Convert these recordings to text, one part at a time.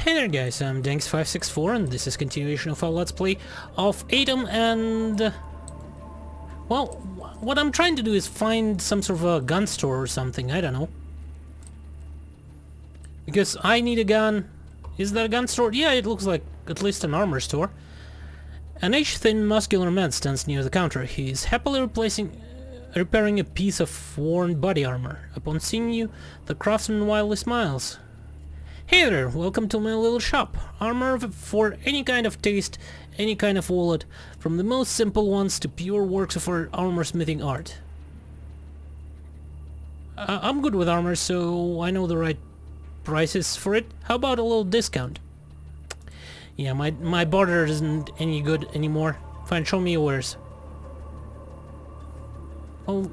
Hey there guys, I'm Danks564 and this is continuation of our Let's Play of A.T.O.M and... well, what I'm trying to do is find some sort of a gun store or something, I don't know. Because I need a gun. Is that a gun store? Yeah, it looks like at least an armor store. An age-thin, muscular man stands near the counter. He is happily repairing a piece of worn body armor. Upon seeing you, the craftsman wildly smiles. Hey there, welcome to my little shop. Armor for any kind of taste, any kind of wallet, from the most simple ones to pure works of armor smithing art. I'm good with armor, so I know the right prices for it. How about a little discount? Yeah, my barter isn't any good anymore. Fine, show me your wares. Well,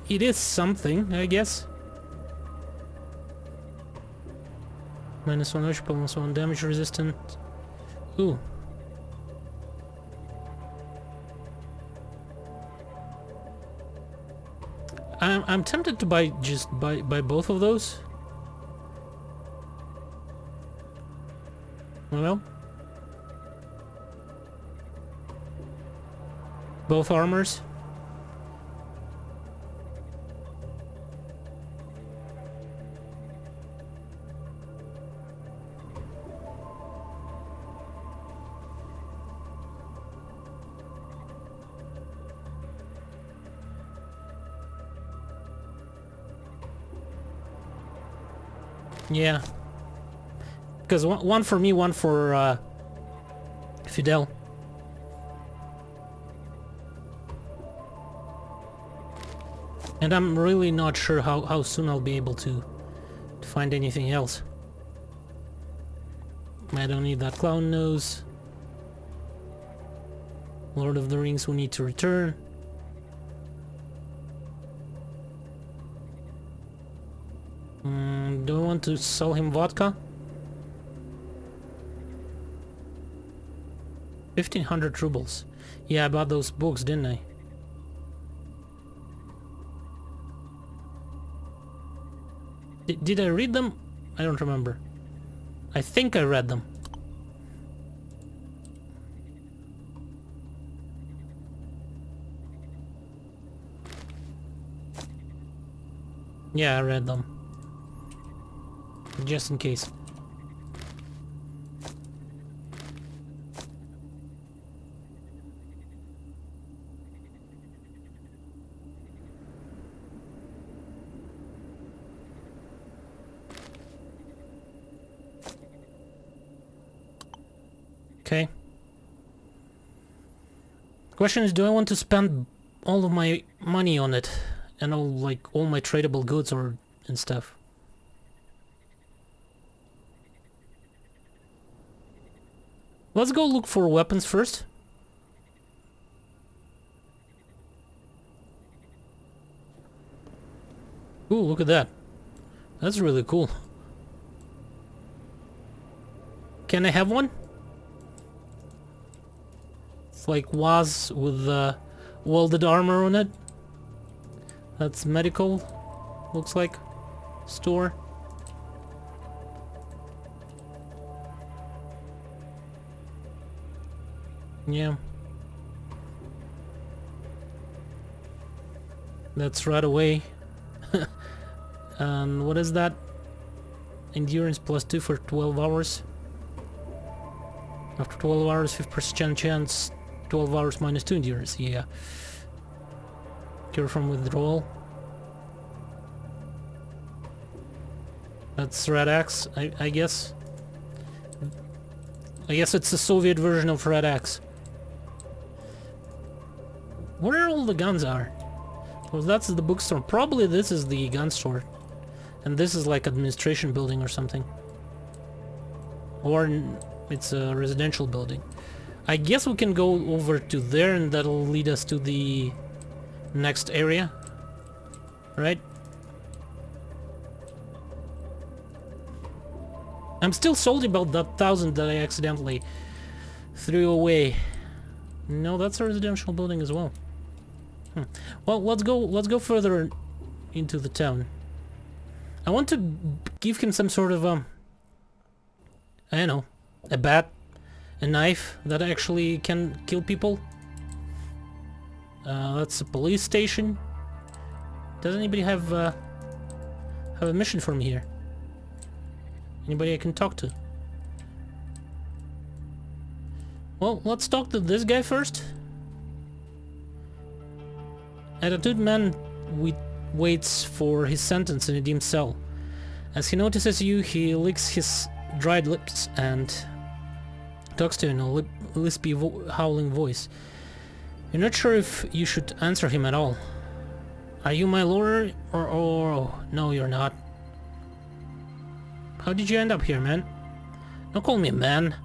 it is something, I guess. -1 HP, -1 damage resistant. Ooh. I'm tempted to buy both of those. Well, both armors. Yeah, because one for me, one for Fidel. And I'm really not sure how soon I'll be able to find anything else. I don't need that clown nose. Lord of the Rings we need to return. Do I want to sell him vodka? 1,500 rubles. Yeah, I bought those books, didn't I? Did I read them? I don't remember. I think I read them. Yeah, I read them. Just in case. Okay. Question is, do I want to spend all of my money on it and all my tradable goods and stuff? Let's go look for weapons first. Ooh, look at that. That's really cool. Can I have one? It's like Waz with welded armor on it. That's medical, looks like. Store. Yeah. That's right away. And what is that? Endurance +2 for 12 hours. After 12 hours, 50% chance. 12 hours -2 endurance. Yeah. Cure from withdrawal. That's Red Axe, I guess. I guess it's the Soviet version of Red Axe. Where all the guns are? Well, that's the bookstore. Probably this is the gun store. And this is like administration building or something. Or it's a residential building. I guess we can go over to there and that'll lead us to the next area. Right? I'm still salty about that 1,000 that I accidentally threw away. No, that's a residential building as well. Well, let's go further into the town. I want to give him some sort of I know, a bat, a knife that actually can kill people. That's a police station. Does anybody have a mission for me here? Anybody I can talk to? Well, let's talk to this guy first. A man waits for his sentence in a dim cell. As he notices you, he licks his dried lips and talks to you in a lispy, howling voice. You're not sure if you should answer him at all. Are you my lawyer or... No, you're not. How did you end up here, man? Don't call me a man.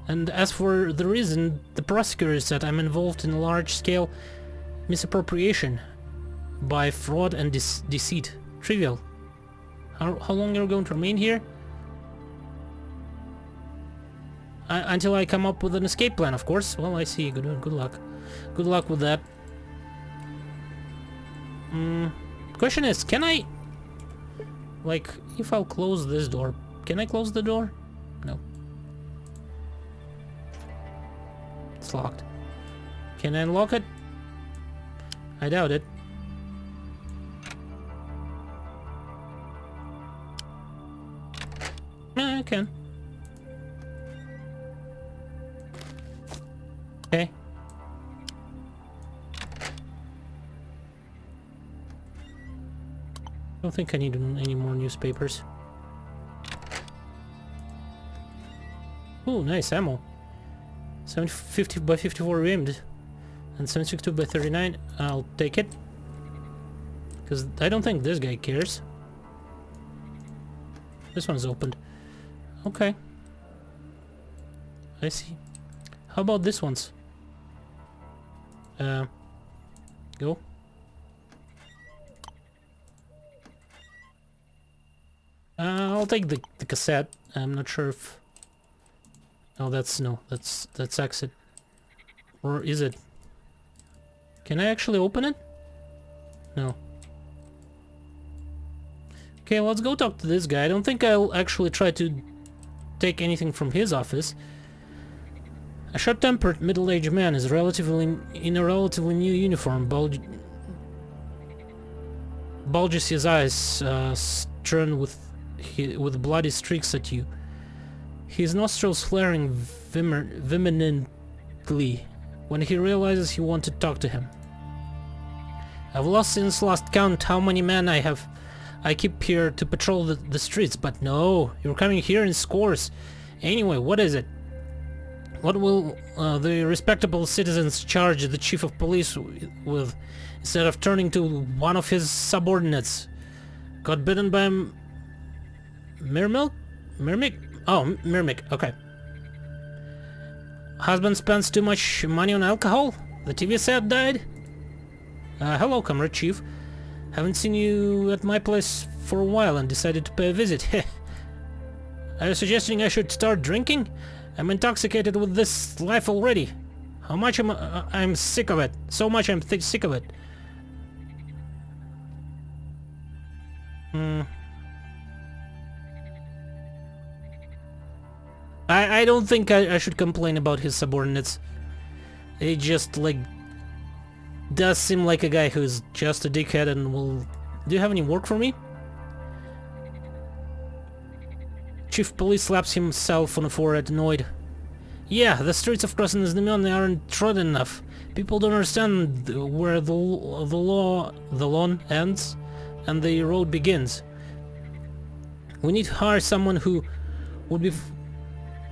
And as for the reason, the prosecutor said I'm involved in a large-scale misappropriation by fraud and deceit. Trivial. How long are you going to remain here? Until I come up with an escape plan, of course. Well, I see. Good luck. Good luck with that. Question is, can I... Like, if I'll close this door, can I close the door? No. It's locked. Can I unlock it? I doubt it. I can. Okay. Don't think I need any more newspapers. Ooh, nice ammo. 750 by 54 rimmed and 762 by 39. I'll take it. Because I don't think this guy cares. This one's opened. Okay. I see. How about this one's? Go. I'll take the cassette. I'm not sure if... Oh, that's exit. Or is it? Can I actually open it? No. Okay, let's go talk to this guy. I don't think I'll actually try to take anything from his office. A short-tempered middle-aged man is in a relatively new uniform. Bulges his eyes, turned with bloody streaks at you. His nostrils flaring vehemently when he realizes you want to talk to him. I've lost since last count how many men I keep here to patrol the streets, but no, you're coming here in scores. Anyway, what is it? What will the respectable citizens charge the chief of police with instead of turning to one of his subordinates? Got bitten by a Mermic? Oh, Mermic, okay. Husband spends too much money on alcohol? The TV set died? Hello, Comrade Chief. Haven't seen you at my place for a while and decided to pay a visit. Are you suggesting I should start drinking? I'm intoxicated with this life already. How much I'm sick of it. So much I'm sick of it. I don't think I should complain about his subordinates. He just, like, does seem like a guy who's just a dickhead and will... Do you have any work for me? Chief Police slaps himself on the forehead, annoyed. Yeah, the streets of Krasnoznamenny aren't trodden enough. People don't understand where the lawn ends and the road begins. We need to hire someone who would be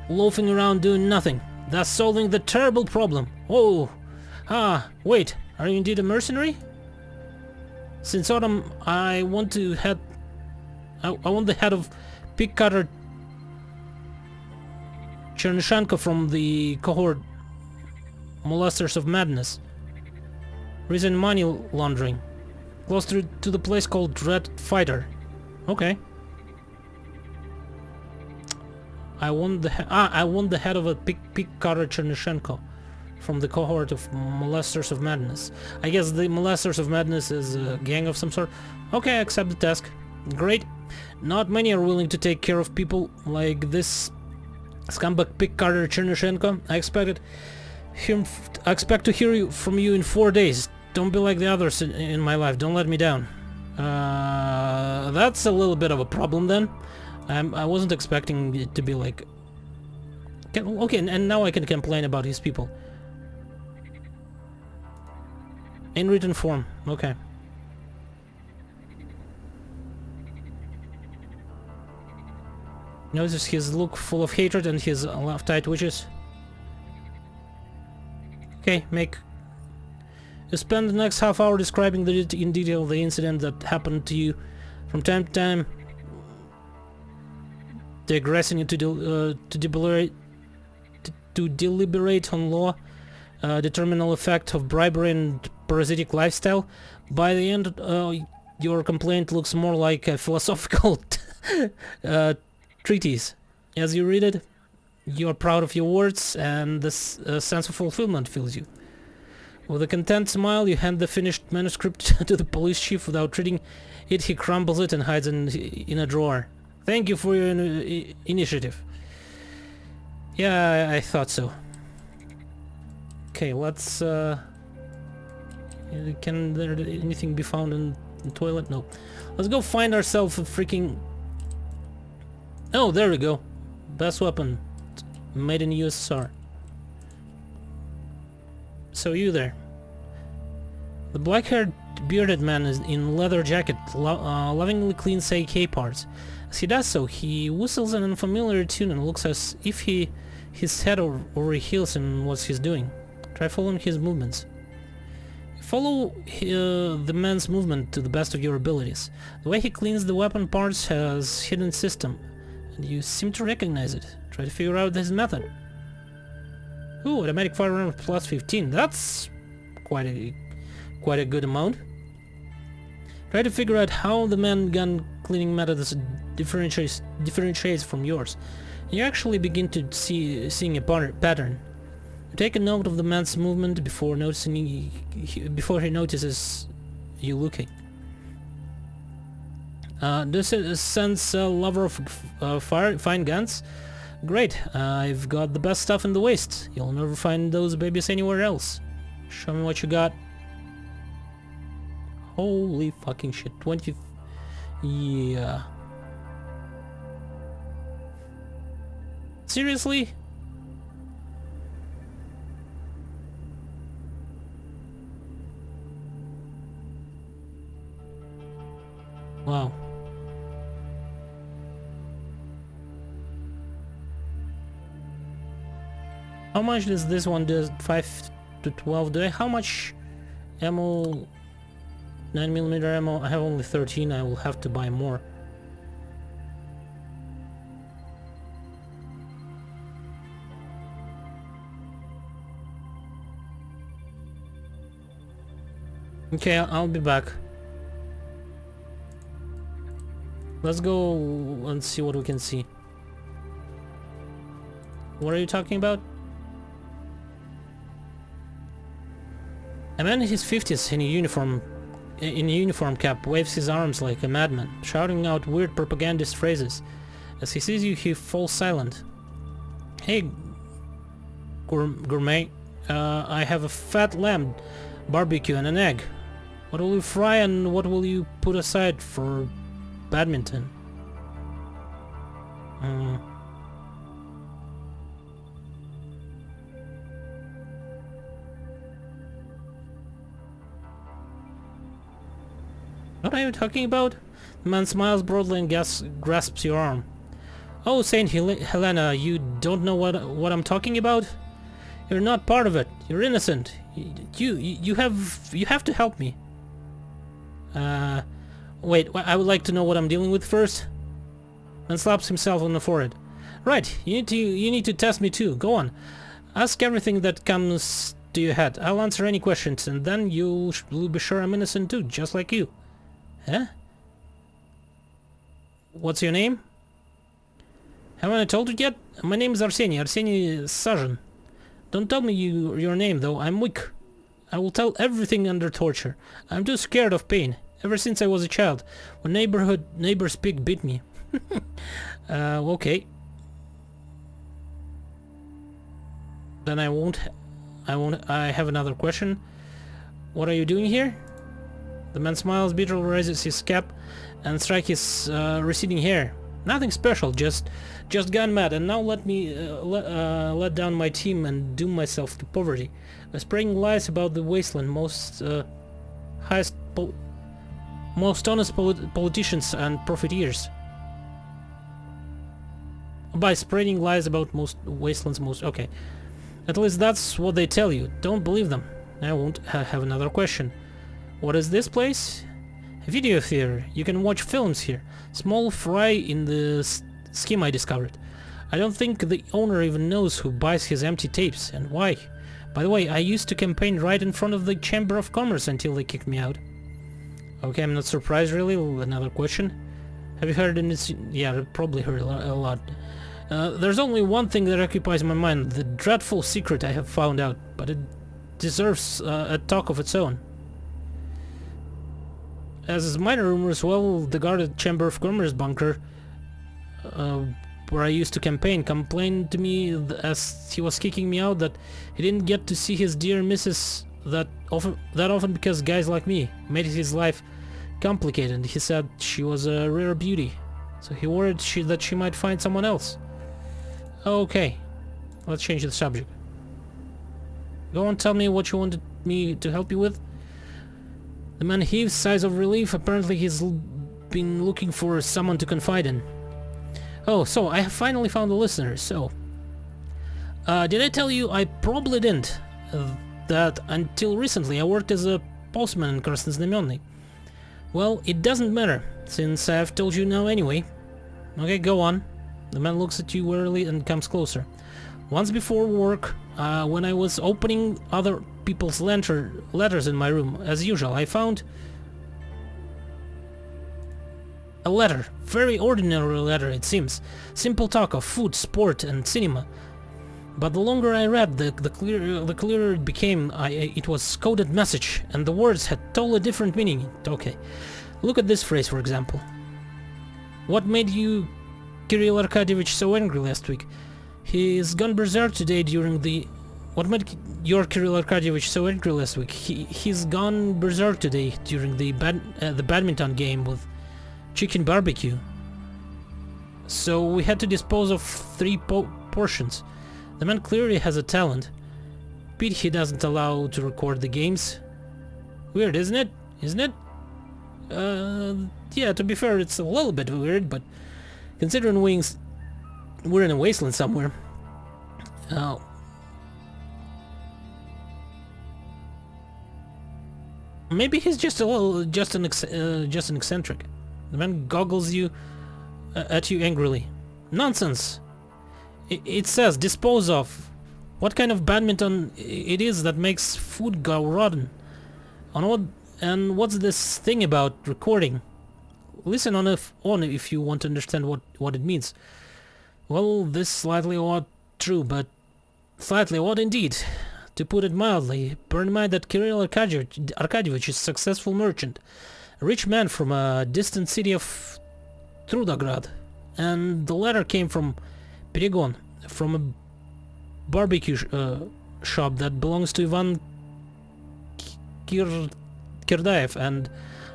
loafing around doing nothing, thus solving the terrible problem. Oh, wait, are you indeed a mercenary? Since autumn, I want the head of pig cutter Chernyshenko from the cohort Molesters of Madness. Reason money laundering. Close to the place called Dread Fighter. Okay. I want the head of a pig cutter Chernyshenko from the cohort of Molesters of Madness. I guess the Molesters of Madness is a gang of some sort. Okay, I accept the task. Great. Not many are willing to take care of people like this Scumbag pick Carter Chernyshenko. I expect to hear from you in 4 days. Don't be like the others in my life. Don't let me down. That's a little bit of a problem then. I wasn't expecting it to be like... Okay, and now I can complain about his people. In written form. Okay. Notice his look full of hatred and his left-eye twitches. Okay, make... You spend the next half hour describing in detail the incident that happened to you. From time to time, digressing into to deliberate on law, determinal effect of bribery and parasitic lifestyle. By the end, your complaint looks more like a philosophical treatise. As you read it, you are proud of your words, and this sense of fulfillment fills you. With a content smile, you hand the finished manuscript to the police chief. Without reading it, he crumbles it and hides it in a drawer. Thank you for your initiative. Yeah, I thought so. Okay, let's... Can there anything be found in the toilet? No. Let's go find ourselves a freaking... Oh, there we go. Best weapon. Made in USSR. So you there. The black-haired bearded man is in leather jacket lovingly cleans AK parts. As he does so, he whistles an unfamiliar tune and looks as if his head over heels in what he's doing. Try following his movements. Follow the man's movement to the best of your abilities. The way he cleans the weapon parts has hidden system, and you seem to recognize it. Try to figure out his method. Ooh, automatic firearm plus 15. That's quite a good amount. Try to figure out how the man gun cleaning method differentiates from yours. You actually begin to seeing a pattern. You take a note of the man's movement before he notices you looking. This is since a lover of fine guns. Great, I've got the best stuff in the West. You'll never find those babies anywhere else. Show me what you got. Holy fucking shit, 20... Yeah. Seriously? Wow. How much does this one do? 5 to 12? How much ammo? 9mm ammo? I have only 13. I will have to buy more. Okay, I'll be back. Let's go and see what we can see. What are you talking about? A man in his 50s in a uniform cap waves his arms like a madman, shouting out weird propagandist phrases. As he sees you, he falls silent. Hey, gourmet, I have a fat lamb, barbecue and an egg. What will you fry and what will you put aside for badminton? What are you talking about? The man smiles broadly and grasps your arm. Oh, Saint Helena, you don't know what I'm talking about? You're not part of it. You're innocent. You have to help me. Wait, I would like to know what I'm dealing with first. Man slaps himself on the forehead. Right, you need to test me too. Go on. Ask everything that comes to your head. I'll answer any questions, and then you'll be sure I'm innocent too, just like you. Huh? What's your name? Haven't I told you yet? My name is Arseny Sajin. Don't tell me your name though, I'm weak. I will tell everything under torture. I'm too scared of pain. Ever since I was a child, when neighbor's pig bit me. Okay. Then I won't. I have another question. What are you doing here? The man smiles, bitterly raises his cap, and strikes his receding hair. Nothing special, just gone mad, and now let me let down my team and doom myself to poverty, spreading lies about the wasteland, most honest politicians and profiteers. By spreading lies about most wastelands, okay. At least that's what they tell you. Don't believe them. I won't have another question. What is this place? A video theater. You can watch films here. Small fry in the scheme I discovered. I don't think the owner even knows who buys his empty tapes and why. By the way, I used to campaign right in front of the Chamber of Commerce until they kicked me out. Okay, I'm not surprised really. Another question. Have you heard any... Yeah, I probably heard a lot. There's only one thing that occupies my mind, the dreadful secret I have found out, but it deserves a talk of its own. As minor rumors, well, the guard at Chamber of Commerce bunker, where I used to campaign, complained to me as he was kicking me out that he didn't get to see his dear missus that often because guys like me made his life complicated. He said she was a rare beauty, so he worried that she might find someone else. Okay, let's change the subject. Go on, tell me what you wanted me to help you with. The man heaves sighs of relief. Apparently he's been looking for someone to confide in. Oh, so I have finally found a listener, so... did I tell you I probably didn't? That until recently I worked as a postman in Krasnoznamenny. Well, it doesn't matter, since I've told you now anyway. Okay, go on. The man looks at you warily and comes closer. Once before work, when I was opening other people's letters in my room, as usual, I found a letter. Very ordinary letter, it seems. Simple talk of food, sport, and cinema. But the longer I read, the clearer it became. It was coded message, and the words had totally different meaning. Okay, look at this phrase, for example. What made you, Kirill Arkadievich, so angry last week? He's gone berserk today during the... What made your Kirill Arkadievich so angry last week? He's gone berserk today during the badminton game with chicken barbecue. So we had to dispose of 3 portions. The man clearly has a talent. Pete he doesn't allow to record the games. Weird, isn't it? Isn't it? Yeah, to be fair, it's a little bit weird, but considering we're in a wasteland somewhere. Maybe he's just an eccentric. The man goggles at you angrily. Nonsense! It says dispose of. What kind of badminton it is that makes food go rotten? And what's this thing about recording? Listen on if you want to understand what it means. Well, this slightly odd, true, but slightly odd indeed. To put it mildly, bear in mind that Kirill Arkadievich is a successful merchant, a rich man from a distant city of Trudograd, and the letter came from Peregon, from a barbecue shop that belongs to Ivan Kirdaev and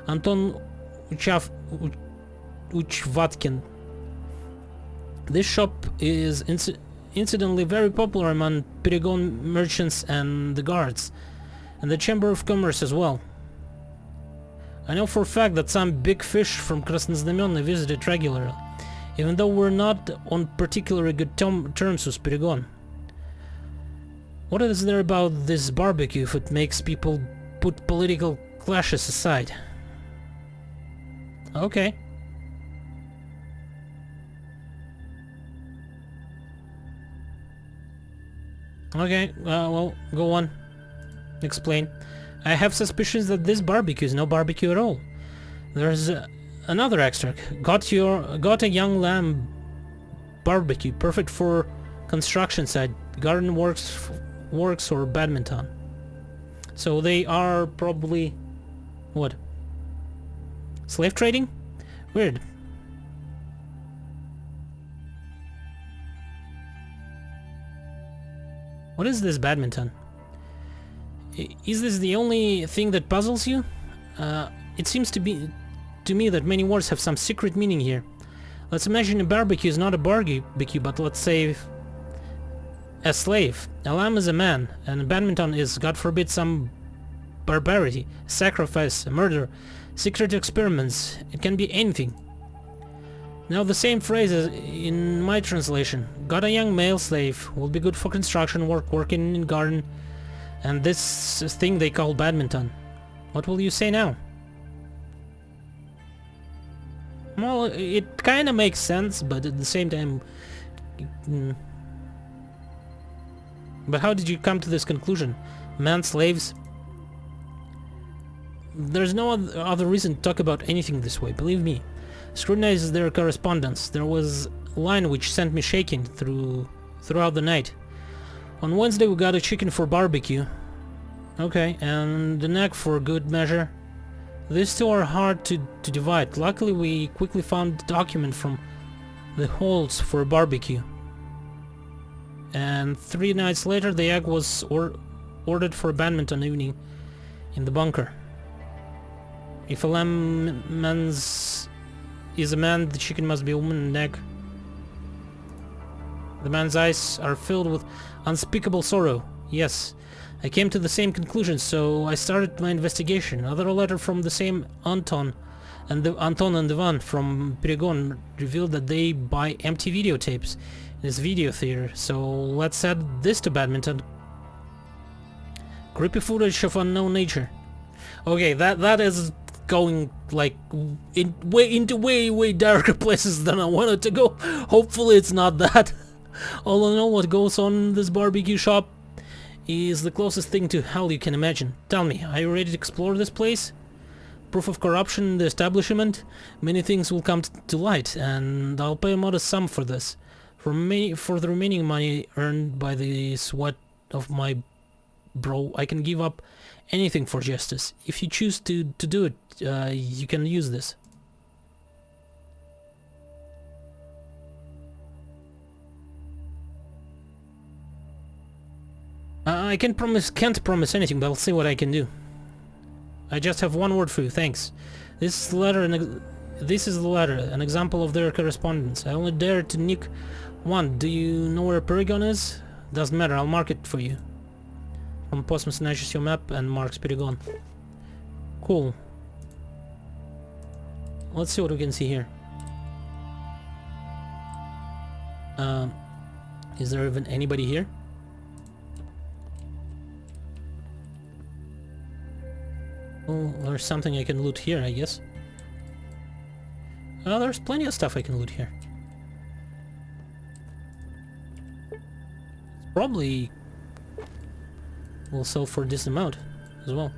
Anton Uchvatkin. This shop is incidentally very popular among Peregon merchants and the guards, and the Chamber of Commerce as well. I know for a fact that some big fish from Krasnoznamenny visit it regularly, even though we're not on particularly good terms with Peregon. What is there about this barbecue if it makes people put political clashes aside? Okay. Okay, well, go on. Explain. I have suspicions that this barbecue is no barbecue at all. There's another extract. Got a young lamb barbecue, perfect for construction site, garden works or badminton. So they are probably... what? Slave trading? Weird. What is this badminton? Is this the only thing that puzzles you? It seems to me that many words have some secret meaning here. Let's imagine a barbecue is not a barbecue, but let's say a slave. A lamb is a man, and a badminton is, God forbid, some barbarity, sacrifice, a murder, secret experiments. It can be anything. Now the same phrase as in my translation. Got a young male slave, will be good for construction work, working in garden, and this thing they call badminton. What will you say now? Well, it kinda makes sense, but at the same time... But how did you come to this conclusion? Man slaves? There's no other reason to talk about anything this way, believe me. Scrutinize their correspondence. There was a line which sent me shaking throughout the night. On Wednesday we got a chicken for barbecue. Okay, and the neck for good measure. These two are hard to divide. Luckily we quickly found the document from the halls for a barbecue. And 3 nights later the egg was ordered for a badminton evening in the bunker. If a lamb is a man, the chicken must be a woman and egg. The man's eyes are filled with unspeakable sorrow. Yes, I came to the same conclusion, so I started my investigation. Another letter from the same Anton and Ivan from Perigon revealed that they buy empty videotapes in this video theater. So let's add this to badminton. Creepy footage of unknown nature. Okay, that is going like into way darker places than I wanted to go. Hopefully it's not that. All in all, what goes on in this barbecue shop is the closest thing to hell you can imagine. Tell me, are you ready to explore this place? Proof of corruption in the establishment? Many things will come to light, and I'll pay a modest sum for this. For the remaining money earned by the sweat of my brow, I can give up anything for justice. If you choose to do it, you can use this. I can't promise anything, but I'll see what I can do. I just have one word for you, thanks. This is the letter, an example of their correspondence. I only dare to nick one. Do you know where Perigon is? Doesn't matter, I'll mark it for you. From Postman snatches your map and marks Perigon. Cool. Let's see what we can see here. Is there even anybody here? Oh, there's something I can loot here, I guess. Oh, there's plenty of stuff I can loot here. Probably will sell for this amount as well.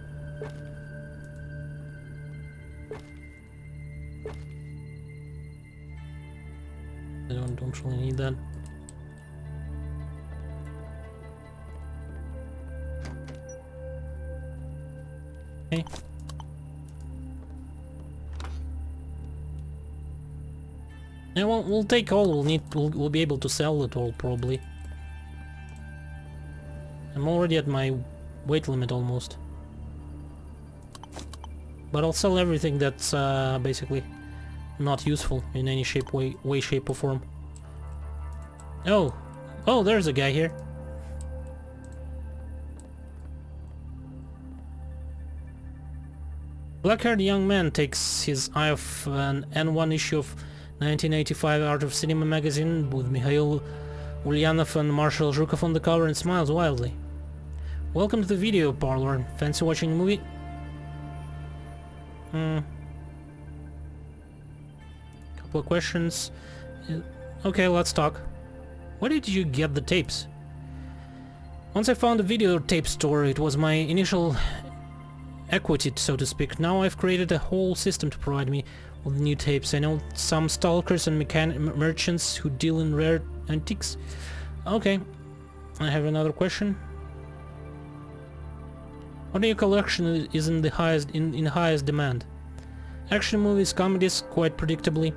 I don't really need that. Okay. Yeah, well, we'll take all. We'll be able to sell it all probably. I'm already at my weight limit almost. But I'll sell everything that's basically not useful in any way, shape or form. Oh, there's a guy here. Black-haired young man takes his eye off an N1 issue of 1985 Art of Cinema magazine with Mikhail Ulyanov and Marshal Zhukov on the cover and smiles wildly. Welcome to the video parlor. Fancy watching a movie? Couple of questions. Okay, let's talk. Where did you get the tapes? Once I found a videotape store, it was my initial equity, so to speak. Now I've created a whole system to provide me with new tapes. I know some stalkers and merchants who deal in rare antiques. Okay, I have another question. What in your collection is in the highest demand? Action movies, comedies, quite predictably.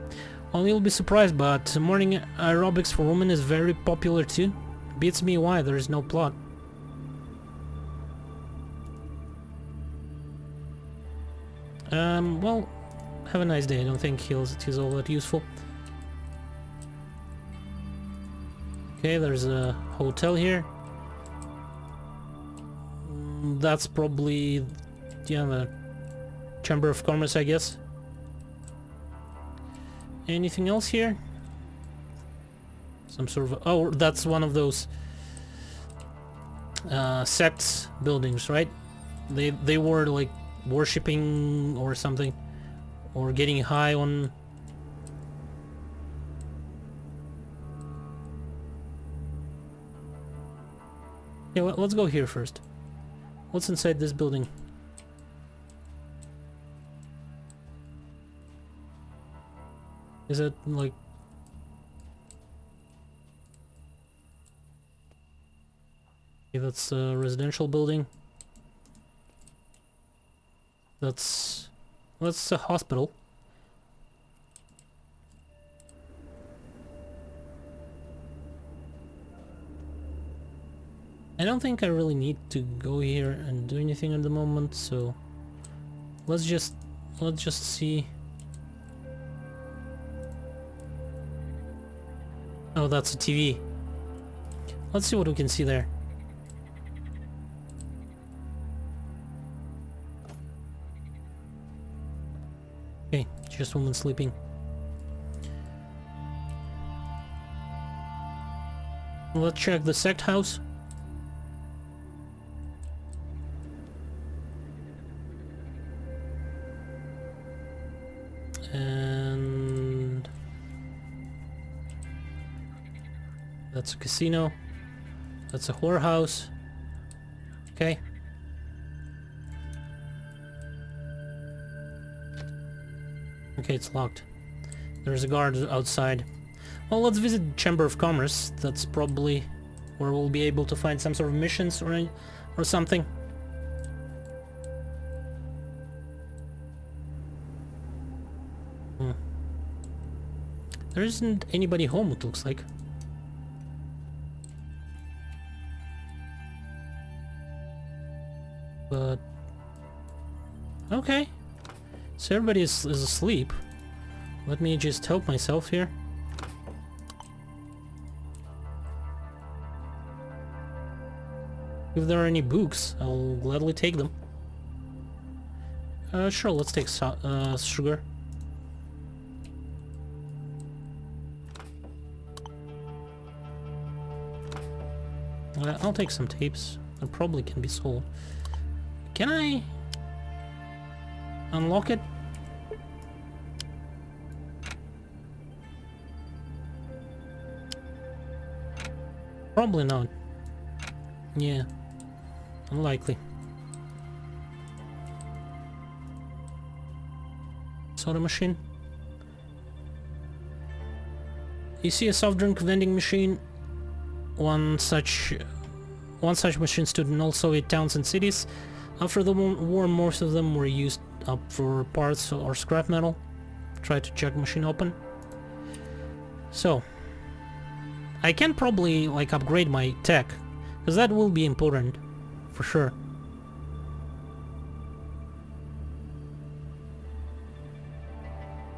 Well, you'll be surprised, but morning aerobics for women is very popular too. Beats me why there is no plot. Well, have a nice day. I don't think he's all that useful. Okay, there's a hotel here. That's probably, yeah, the Chamber of Commerce, I guess. Anything else here? Some sort of... Oh, that's one of those sects buildings, right? They were like worshipping or something, or getting high on... Yeah, well, let's go here first. What's inside this building? Is it like... Okay, that's a residential building. That's a hospital. I don't think I really need to go here and do anything at the moment, so let's just see. Oh, that's a TV. Let's see what we can see there. Okay, just woman sleeping. Let's check the sect house. And that's a casino. That's a whorehouse. Okay. Okay, it's locked. There's a guard outside. Well, let's visit Chamber of Commerce. That's probably where we'll be able to find some sort of missions or something. There isn't anybody home, it looks like. But... okay. So everybody is asleep. Let me just help myself here. If there are any books, I'll gladly take them. Sure, let's take sugar. I'll take some tapes. That probably can be sold. Can I unlock it? Probably not. Yeah, unlikely. Soda machine. You see a soft drink vending machine. One such machine stood in all Soviet towns and cities. After the war, most of them were used up for parts or scrap metal. Try to check machine open. So, I can probably like upgrade my tech, because that will be important, for sure.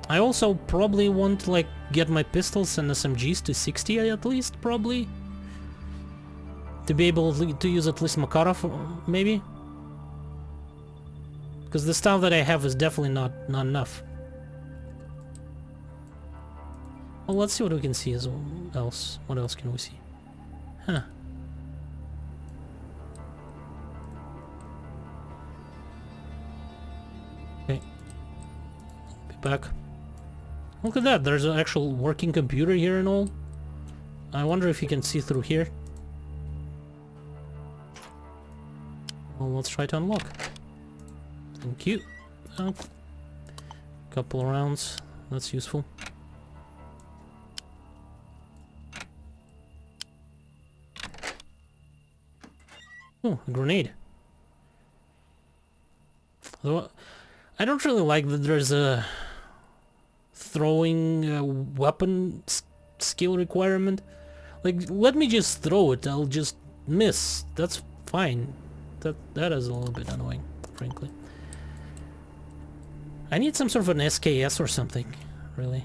I also probably want to like get my pistols and SMGs to 60 at least, probably. To be able to use at least Makarov, maybe? Because the stuff that I have is definitely not enough. Well, let's see what we can see as else. What else can we see? Huh. Okay. Be back. Look at that, there's an actual working computer here and all. I wonder if you can see through here. Well, let's try to unlock. Thank you. Oh. Couple of rounds. That's useful. Oh, a grenade. Though I don't really like that there's a throwing weapon skill requirement. Like, let me just throw it. I'll just miss. That's fine. That is a little bit annoying, frankly. I need some sort of an SKS or something, really.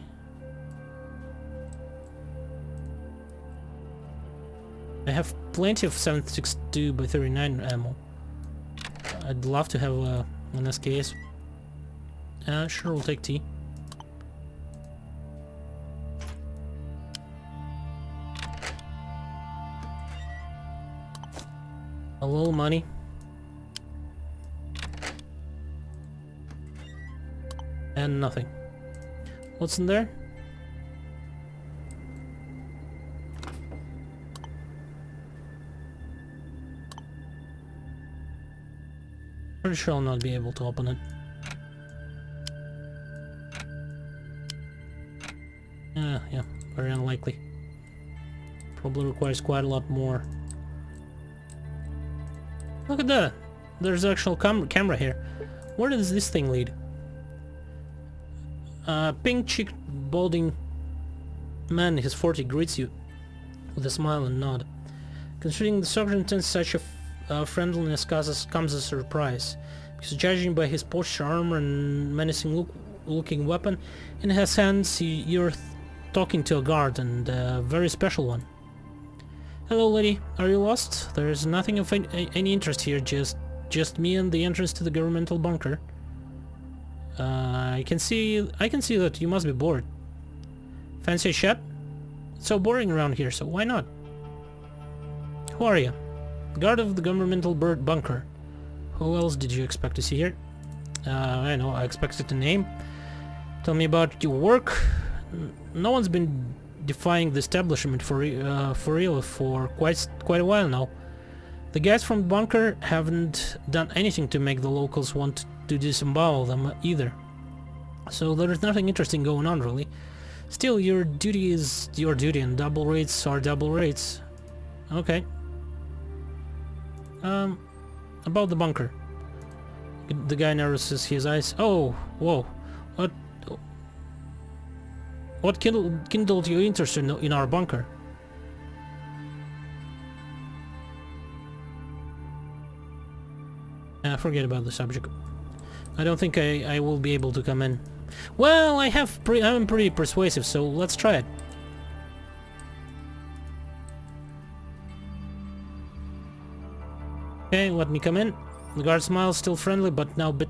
I have plenty of 7.62 by 39 ammo. I'd love to have an SKS. Sure, we'll take T. A little money. And nothing. What's in there? Pretty sure I'll not be able to open it. Yeah, very unlikely. Probably requires quite a lot more. Look at that! There's actual camera here. Where does this thing lead? Pink-cheeked, balding man in his 40 greets you with a smile and nod. Considering the circumstance, such a friendliness comes as a surprise, because judging by his posture, armor, and menacing looking weapon in his hands, you're talking to a guard, and a very special one. Hello, lady. Are you lost? There's nothing of any interest here, just me and the entrance to the governmental bunker. I can see that you must be bored. Fancy a chat? It's so boring around here, so why not? Who are you? Guard of the governmental bunker. Who else did you expect to see here? I know, I expected a name. Tell me about your work. No one's been defying the establishment for real for quite a while now. The guys from the bunker haven't done anything to make the locals want to disembowel them either. So there's nothing interesting going on, really. Still, your duty is your duty, and double rates are double rates. Okay. About the bunker. The guy narrows his eyes. Oh, whoa. What kindled your interest in our bunker? Forget about the subject. I don't think I will be able to come in. Well, I'm pretty persuasive, so let's try it. Okay, let me come in. The guard smiles, still friendly, but now a bit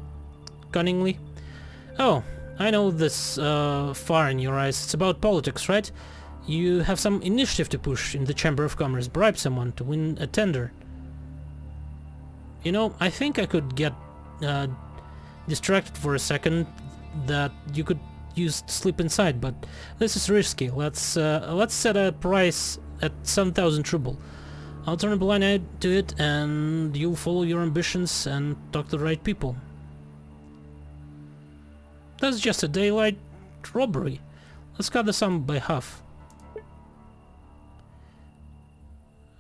cunningly. Oh, I know this fire in your eyes. It's about politics, right? You have some initiative to push in the Chamber of Commerce. Bribe someone to win a tender. You know, I think I could get distracted for a second, that you could use sleep inside, but this is risky. Let's set a price at 7,000 ruble. I'll turn a blind eye to it, and you follow your ambitions and talk to the right people. That's just a daylight robbery. Let's cut the sum by half.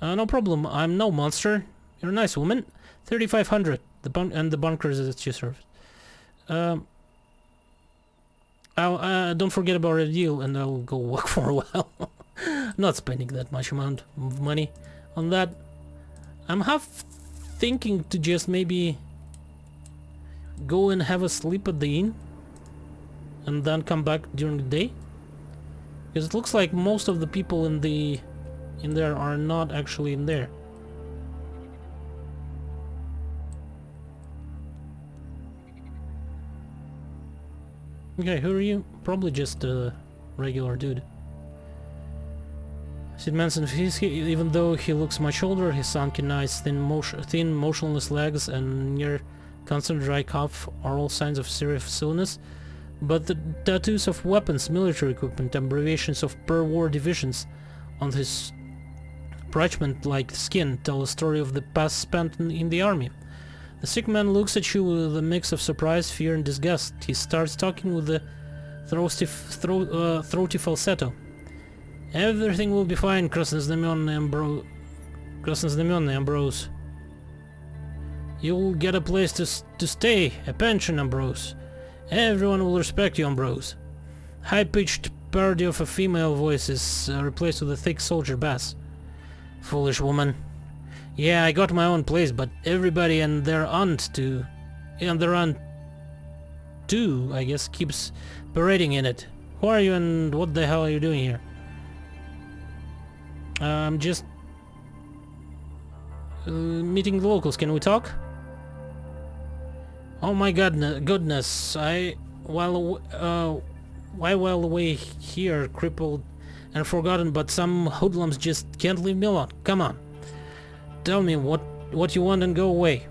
No problem. I'm no monster. You're a nice woman. 3,500. And the bunkers that you served. Don't forget about a deal, and I'll go walk for a while. Not spending that much amount of money on that. I'm half thinking to just maybe go and have a sleep at the inn and then come back during the day, because it looks like most of the people in there are not actually in there. Okay, who are you? Probably just a regular dude. Sid Manson, even though he looks much older, his sunken eyes, thin, motionless legs, and near constant dry cough are all signs of serious illness. But the tattoos of weapons, military equipment, abbreviations of per-war divisions on his parchment-like skin tell a story of the past spent in the army. The sick man looks at you with a mix of surprise, fear, and disgust. He starts talking with a throaty falsetto. Everything will be fine, Krasnoznamenный Ambrose. You'll get a place to stay, a pension, Ambrose. Everyone will respect you, Ambrose. High-pitched parody of a female voice is replaced with a thick soldier bass. Foolish woman. Yeah, I got my own place, but everybody and their aunt to stew, I guess, keeps parading in it. Who are you and what the hell are you doing here? I'm just meeting the locals. Can we talk? Oh my goodness, while away here, crippled and forgotten, but some hoodlums just can't leave me alone. Come on, tell me what you want and go away.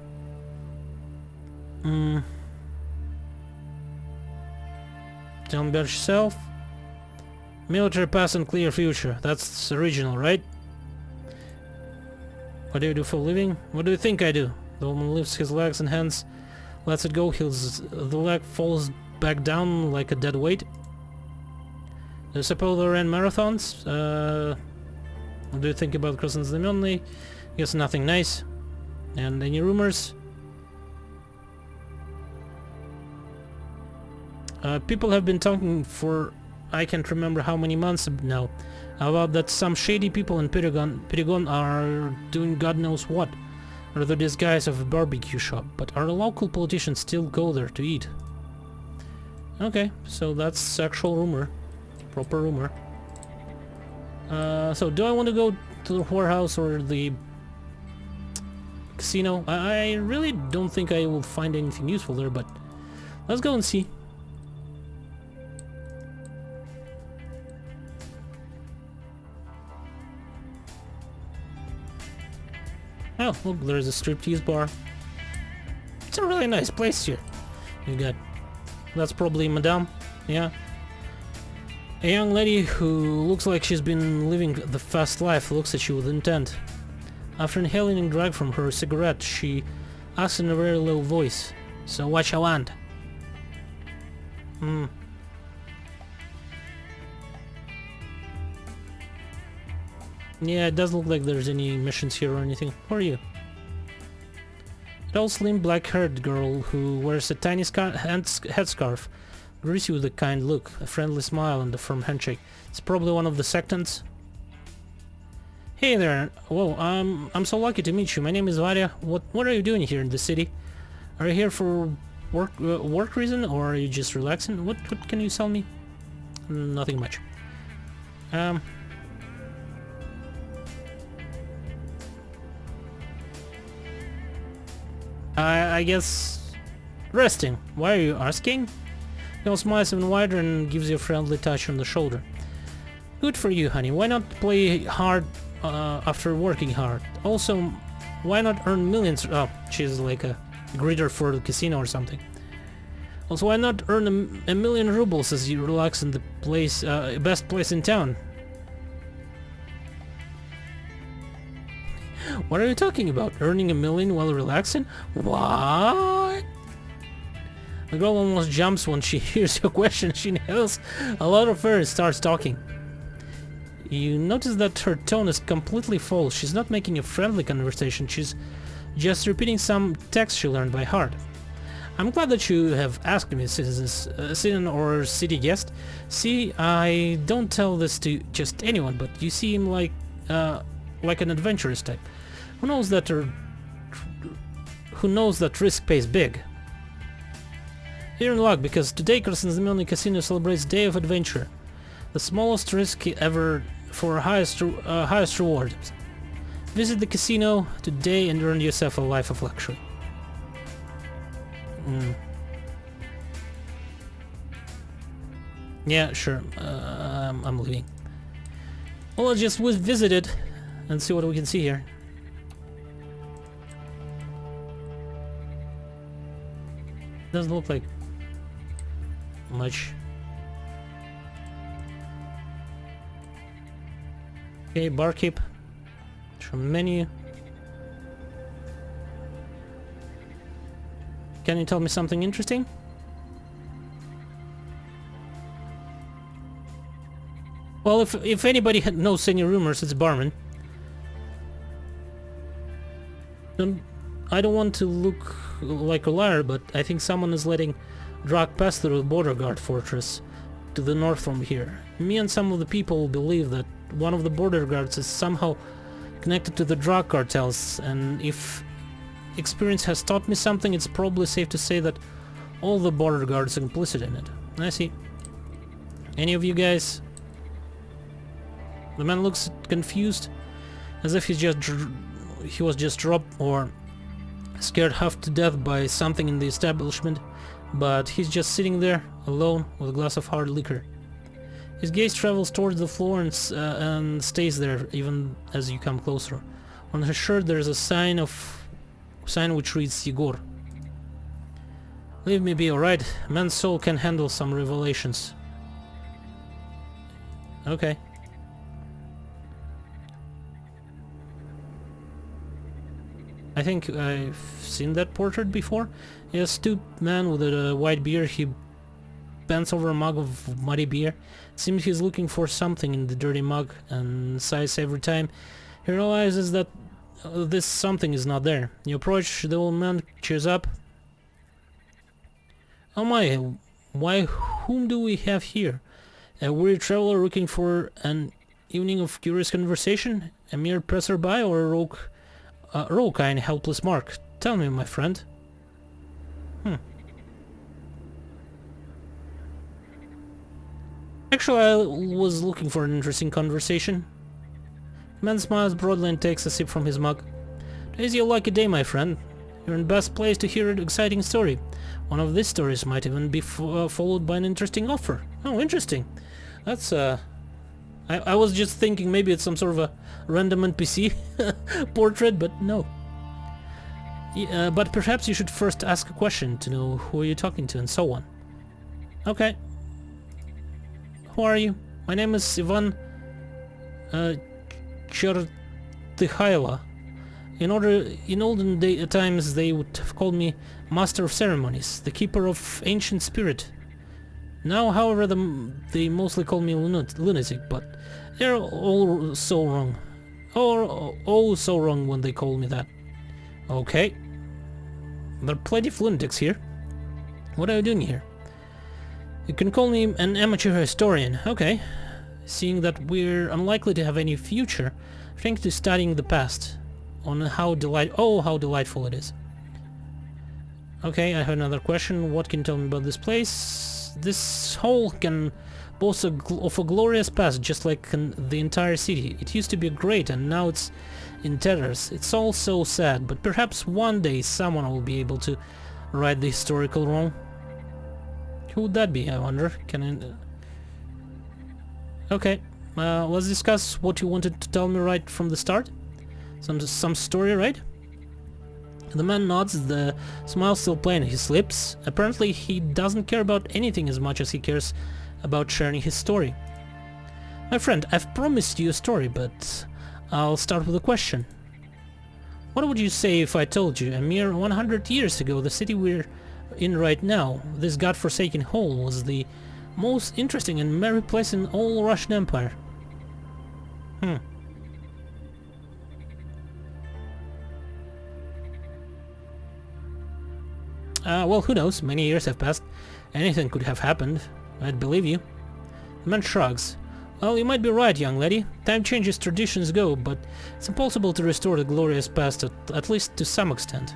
Tell me about yourself. Military past and clear future. That's original, right? What do you do for a living? What do you think I do? The woman lifts his legs and hands, lets it go. The leg falls back down like a dead weight. Do you suppose they ran marathons? What do you think about Krasnoznamenny? Guess nothing nice. And any rumors? People have been talking for I can't remember how many months now about that some shady people in Pentagon are doing God knows what under the disguise of a barbecue shop, but our local politicians still go there to eat. Okay, so that's actual rumor. Proper rumor. So do I want to go to the whorehouse or the casino? I really don't think I will find anything useful there, but let's go and see. Oh, look, there's a striptease bar. It's a really nice place here. You got... That's probably Madame, yeah. A young lady who looks like she's been living the fast life looks at you with intent. After inhaling a drag from her cigarette, she asks in a very low voice, "So what you want?" Yeah, it doesn't look like there's any missions here or anything. Who are you? A tall, slim, black-haired girl who wears a tiny headscarf greets you with a kind look, a friendly smile, and a firm handshake. It's probably one of the sectants. Hey there. Whoa, I'm so lucky to meet you. My name is Varya. What are you doing here in the city? Are you here for work reason, or are you just relaxing? What can you sell me? Nothing much. I guess resting. Why are you asking? He smiles even wider and gives you a friendly touch on the shoulder. Good for you, honey. Why not play hard after working hard? Also, why not earn millions? Oh, she's like a greeter for the casino or something. Also, why not earn a million rubles as you relax in the place, best place in town? What are you talking about? Earning a million while relaxing? What? The girl almost jumps when she hears your question. She inhales a lot of air and starts talking. You notice that her tone is completely false. She's not making a friendly conversation. She's just repeating some text she learned by heart. I'm glad that you have asked me, citizen or city guest. See, I don't tell this to just anyone, but you seem like an adventurous type. Who knows that risk pays big? You're in luck, because today Krasnoznamenny Casino celebrates Day of Adventure, the smallest risk ever for highest reward. Visit the casino today and earn yourself a life of luxury. Yeah, sure. I'm leaving. Well, let's just visit it and see what we can see here. Doesn't look like much. Okay, barkeep. Show menu. Can you tell me something interesting? Well, if anybody knows any rumors, it's barman. I don't want to look like a liar, but I think someone is letting drug pass through the border guard fortress to the north from here. Me and some of the people believe that one of the border guards is somehow connected to the drug cartels, and if experience has taught me something, it's probably safe to say that all the border guards are complicit in it. I see. Any of you guys? The man looks confused, as if he was just dropped or scared half to death by something in the establishment, but he's just sitting there, alone, with a glass of hard liquor. His gaze travels towards the floor and stays there even as you come closer. On his shirt there's a sign which reads Yegor. Leave me be, alright? A man's soul can handle some revelations. Okay. I think I've seen that portrait before. A stooped man with a white beard. He bends over a mug of muddy beer. It seems he's looking for something in the dirty mug and sighs every time he realizes that this something is not there. You approach the old man, cheers up. Oh my, why, whom do we have here? A weary traveler looking for an evening of curious conversation? A mere passerby or a rogue kind helpless mark? Tell me, my friend. Actually, I was looking for an interesting conversation. The man smiles broadly and takes a sip from his mug. Today's your lucky day, my friend. You're in the best place to hear an exciting story. One of these stories might even be followed by an interesting offer. Oh, interesting. That's, I was just thinking maybe it's some sort of a random NPC portrait, but no. But perhaps you should first ask a question to know who you're talking to and so on. Okay. Who are you? My name is Ivan Chertyhaila. In olden times they would have called me Master of Ceremonies, the Keeper of Ancient Spirit. Now, however, they mostly call me lunatic, but they're all so wrong. Oh, so wrong when they call me that. Okay. There are plenty of lunatics here. What are you doing here? You can call me an amateur historian. Okay. Seeing that we're unlikely to have any future, thanks to studying the past. On how delightful it is. Okay, I have another question. What can you tell me about this place? This hole can boast of a glorious past, just like the entire city. It used to be great, and now it's in tatters. It's all so sad, but perhaps one day someone will be able to right the historical wrong. Who would that be, I wonder? Okay, let's discuss what you wanted to tell me right from the start. Some story, right? The man nods, the smile still playing on his lips. Apparently he doesn't care about anything as much as he cares about sharing his story. My friend, I've promised you a story, but I'll start with a question. What would you say if I told you a mere 100 years ago the city we're in right now, this godforsaken hole, was the most interesting and merry place in all Russian Empire? Well, who knows? Many years have passed. Anything could have happened. I'd believe you. The man shrugs. Well, you might be right, young lady. Time changes, traditions go, but it's impossible to restore the glorious past, at least to some extent.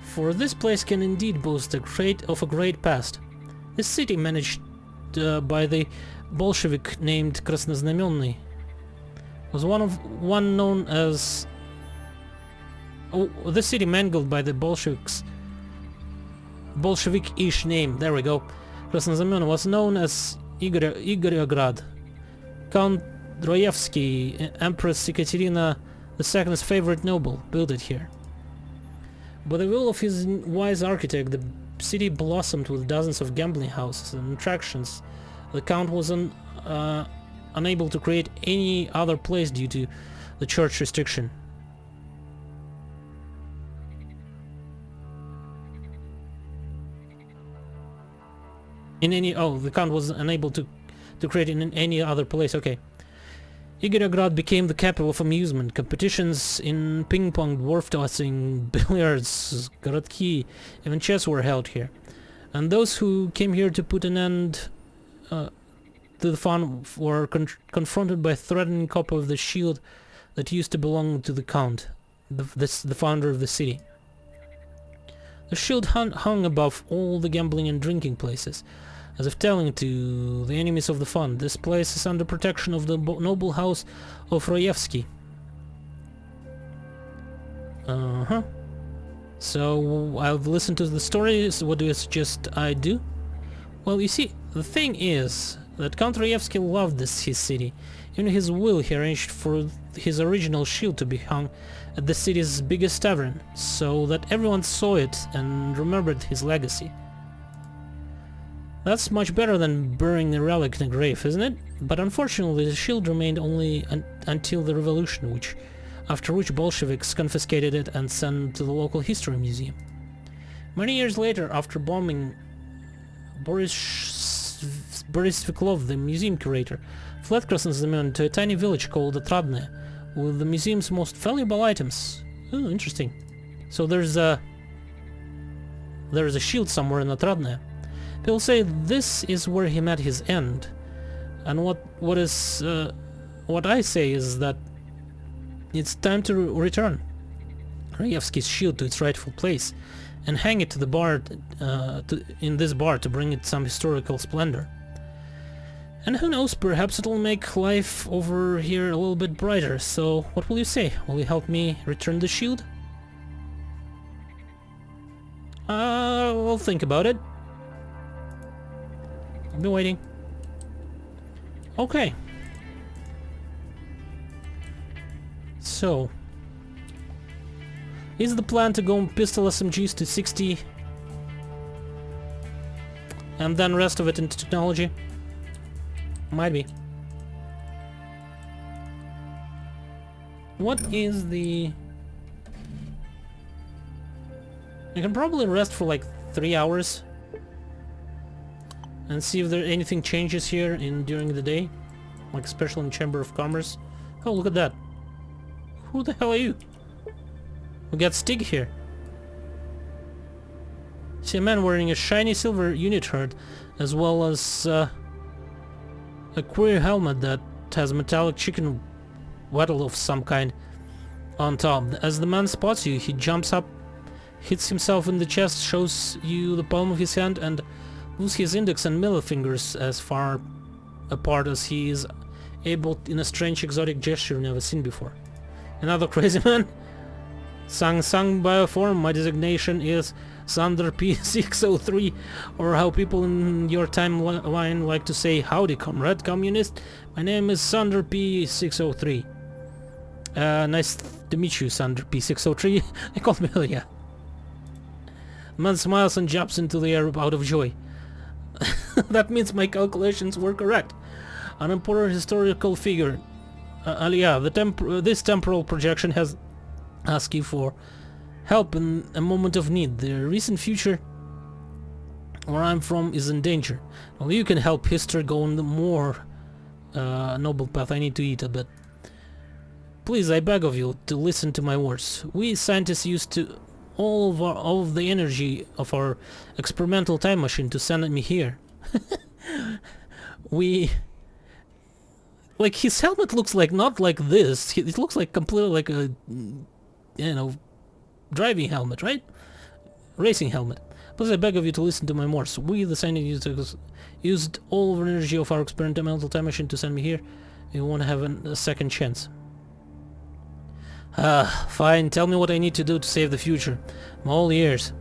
For this place can indeed boast of a great past. This city, managed by the Bolshevik named Krasnoznamenny, was one known as... Oh, this city mangled by the Bolshevik-ish name, there we go. Krasnoznamenny was known as Igorograd. Count Droyevsky, Empress Ekaterina II's favorite noble, built it here. By the will of his wise architect, the city blossomed with dozens of gambling houses and attractions. The Count was unable to create any other place due to the church restriction. The Count was unable to create in any other place, okay. Igorograd became the capital of amusement. Competitions in ping-pong, dwarf tossing, billiards, городки, even chess were held here. And those who came here to put an end to the fun were confronted by a threatening copy of the shield that used to belong to the Count, the founder of the city. The shield hung above all the gambling and drinking places, as if telling to the enemies of the fun, this place is under protection of the noble house of Rojewski. Uh-huh. So, I've listened to the stories, what do you suggest I do? Well, you see, the thing is that Count Rojewski loved his city. In his will, he arranged for his original shield to be hung at the city's biggest tavern, so that everyone saw it and remembered his legacy. That's much better than burying a relic in a grave, isn't it? But unfortunately, the shield remained only until the revolution, after which Bolsheviks confiscated it and sent it to the local history museum. Many years later, after bombing, Boris Sviklov, the museum curator, fled Krasnozemyon to a tiny village called Atradne, with the museum's most valuable items. Oh, interesting. So there's a shield somewhere in Atradne. People say this is where he met his end, and what I say is that it's time to return Rojewski's shield to its rightful place, and hang it to the bar, in this bar, to bring it some historical splendor. And who knows, perhaps it'll make life over here a little bit brighter. So, what will you say? Will you help me return the shield? I'll think about it. I'll be waiting. Okay. So, is the plan to go pistol SMGs to 60 and then rest of it into technology? Might be. What is the... I can probably rest for like 3 hours and see if there anything changes here during the day, like especially in Chamber of Commerce. Oh, look at that. Who the hell are you? We got Stig here. See a man wearing a shiny silver unit shirt, as well as a queer helmet that has metallic chicken wattle of some kind on top. As the man spots you, he jumps up, hits himself in the chest, shows you the palm of his hand, and moves his index and middle fingers as far apart as he is able in a strange exotic gesture never seen before. Another crazy man? Sang by a form, my designation is Sander P603, or how people in your timeline like to say, howdy comrade communist, my name is Sander P603. Nice to meet you, Sander P603. I call me Ilya. Man smiles and jumps into the air out of joy. That means my calculations were correct. An important historical figure. Yeah, this temporal projection has asked you for help in a moment of need. The recent future where I'm from is in danger. Well, you can help history go on the more noble path. I need to eat a bit. Please, I beg of you to listen to my words. We scientists used to all of the energy of our experimental time machine to send me here. Like, his helmet looks like not like this. It looks like completely like a, you know, driving helmet, right? Racing helmet. Please, I beg of you to listen to my words. We, the scientists, used all of the energy of our experimental time machine to send me here. We won't have a second chance. Fine. Tell me what I need to do to save the future. I'm all ears.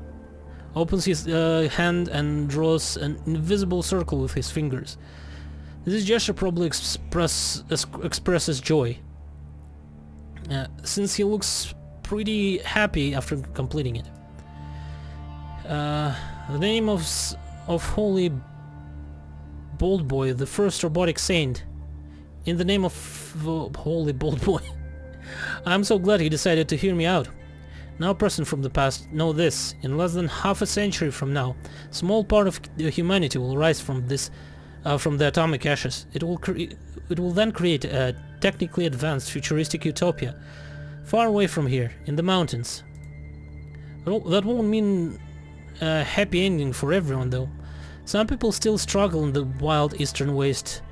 Opens his hand and draws an invisible circle with his fingers. This gesture probably expresses joy, since he looks pretty happy after completing it. The name of Holy Bold Boy, the first robotic saint. In the name of Holy Bold Boy. I'm so glad he decided to hear me out. Now, person from the past, know this: in less than half a century from now, a small part of humanity will rise from this, from the atomic ashes. It will then create a technically advanced futuristic utopia, far away from here, in the mountains. That won't mean a happy ending for everyone, though. Some people still struggle in the wild eastern waste.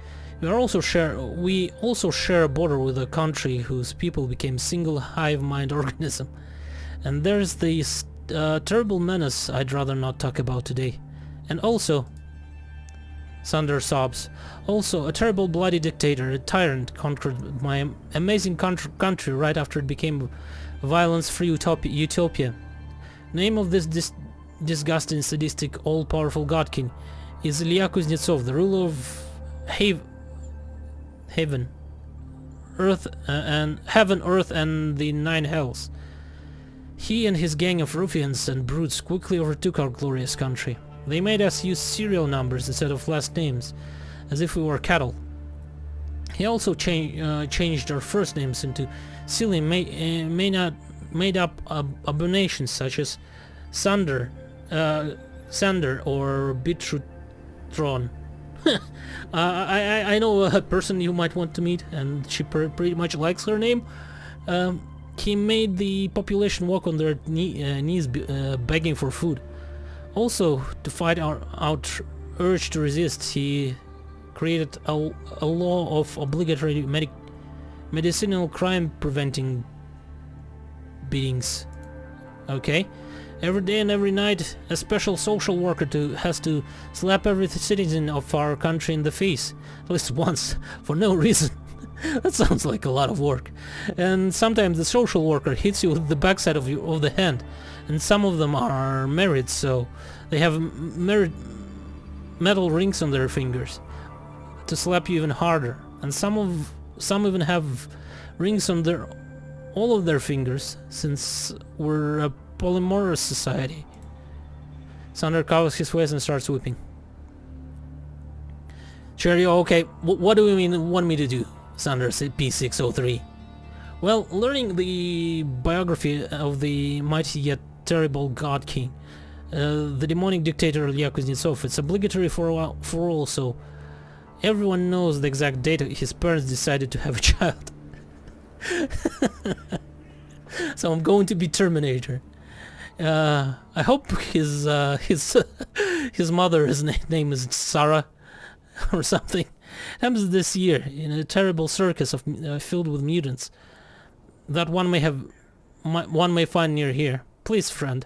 We also share a border with a country whose people became single hive mind organism. And there's the a terrible menace I'd rather not talk about today. And also, Sander sobs, also a terrible bloody dictator, a tyrant conquered my amazing country right after it became a violence-free utopia. Name of this disgusting, sadistic, all-powerful God King is Ilya Kuznetsov, the ruler of Heaven, Earth, and the Nine Hells. He and his gang of ruffians and brutes quickly overtook our glorious country. They made us use serial numbers instead of last names, as if we were cattle. He also changed our first names into silly made-up abominations such as Sander or Beetrootron. I know a person you might want to meet, and she pretty much likes her name. He made the population walk on their knees begging for food. Also, to fight our urge to resist, he created a law of obligatory medicinal crime preventing beatings. Okay? Every day and every night, a special social worker has to slap every citizen of our country in the face, at least once, for no reason. That sounds like a lot of work. And sometimes the social worker hits you with the backside of the hand, and some of them are married, so they have metal rings on their fingers to slap you even harder. And some even have rings on all of their fingers, since we're a polyamorous society. Sander covers his face and starts weeping. Cherry, okay, what do you want me to do? Sander said P603. Well, learning the biography of the mighty yet terrible God King, the demonic dictator Ilya Kuznetsov, it's obligatory for all, so everyone knows the exact date his parents decided to have a child. So I'm going to be Terminator. I hope his mother's name is Sarah or something. Happens this year in a terrible circus filled with mutants that one may find near here. Please, friend,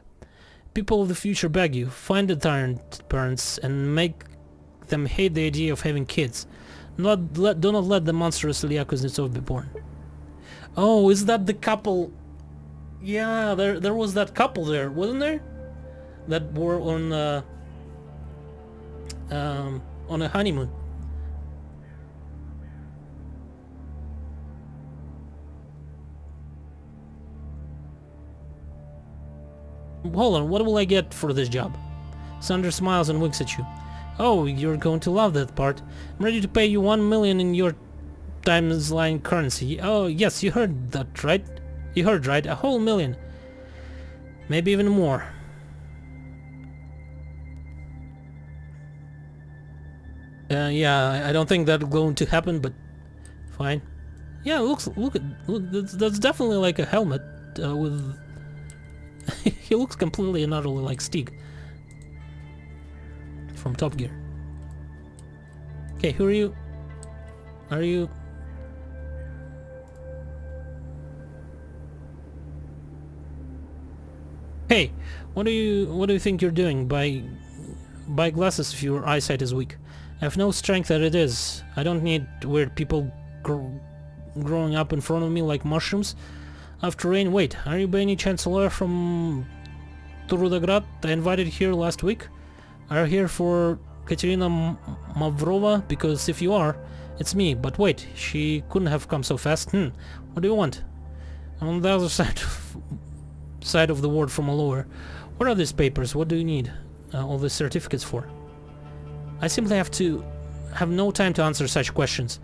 people of the future beg you, find the tyrant parents and make them hate the idea of having kids. Do not let the monstrous Ilya Kuznetsov be born. Oh, is that the couple? Yeah, there was that couple there, wasn't there? That were on a honeymoon. Hold on, what will I get for this job? Sander smiles and winks at you. Oh, you're going to love that part. I'm ready to pay you 1 million in your timeline currency. Oh, yes, you heard that, right? You heard right, a whole million. Maybe even more. Yeah, I don't think that's going to happen, but fine. Yeah, look, that's definitely like a helmet with... He looks completely and utterly like Stig from Top Gear. Okay, who are you? Are you... Hey, what do you think you're doing? Buy glasses if your eyesight is weak. I have no strength as it is. I don't need weird people growing up in front of me like mushrooms. After rain, wait, are you by any chance a lawyer from Trudograd I invited here last week? Are you here for Katerina Mavrova? Because if you are, it's me. But wait, she couldn't have come so fast. What do you want? I'm on the other side of the ward from a lawyer. What are these papers? What do you need all these certificates for? I simply have no time to answer such questions.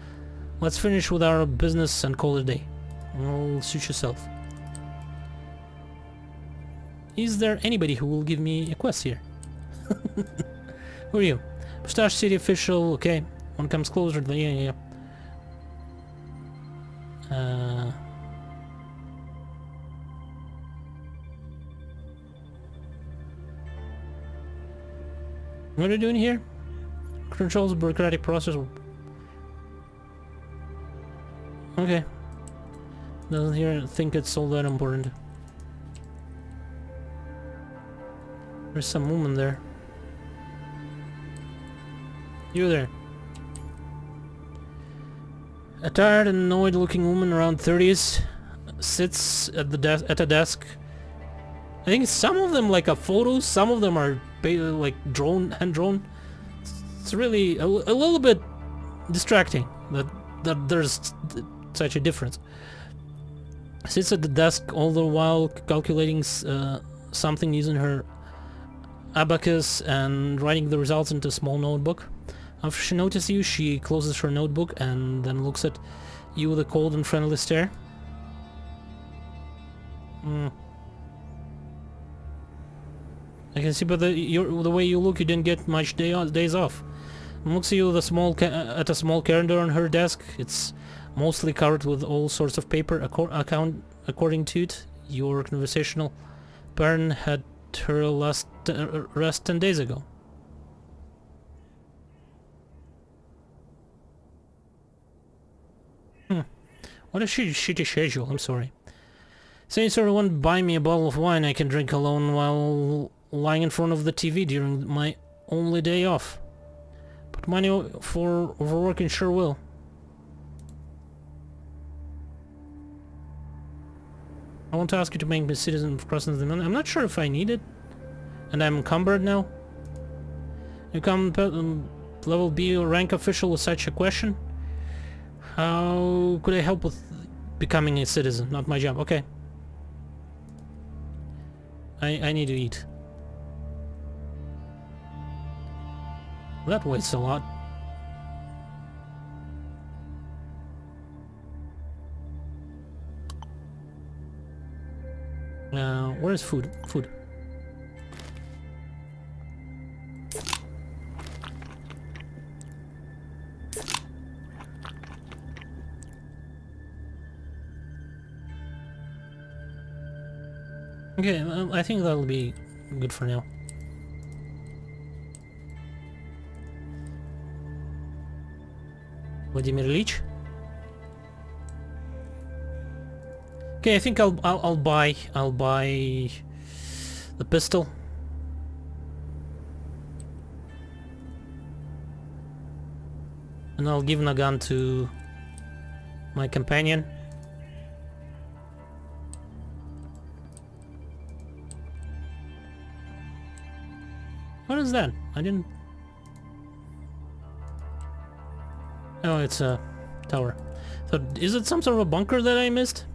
Let's finish with our business and call it a day. Well, suit yourself. Is there anybody who will give me a quest here? Who are you? Mustache City official, okay. One comes closer, yeah. What are you doing here? Controls the bureaucratic process. Okay. Doesn't think it's all that important. There's some woman there. You there. A tired and annoyed-looking woman around 30s sits at a desk. I think some of them like a photo, some of them are like hand-drawn. It's really a little bit distracting that there's such a difference. Sits at the desk all the while calculating something using her abacus and writing the results into a small notebook. After she notices you, she closes her notebook and then looks at you with a cold and friendly stare. I can see by the way you look, you didn't get much days off. Looks at you with a small calendar on her desk. It's mostly covered with all sorts of paper. According to it, your conversational parent had her last rest 10 days ago. What a shitty schedule, I'm sorry. Since everyone buy me a bottle of wine I can drink alone while lying in front of the TV during my only day off. But money for overworking sure will. I want to ask you to make me a citizen of Crossing the Moon. I'm not sure if I need it. And I'm encumbered now. You come level B rank official with such a question? How could I help with becoming a citizen? Not my job. Okay. I need to eat. That weighs a lot. Where's food? Food. Okay, I think that'll be good for now. Vladimir Ilyich? Okay, I think I'll buy the pistol. And I'll give a gun to my companion. What is that? I didn't... Oh, it's a tower. So, is it some sort of a bunker that I missed?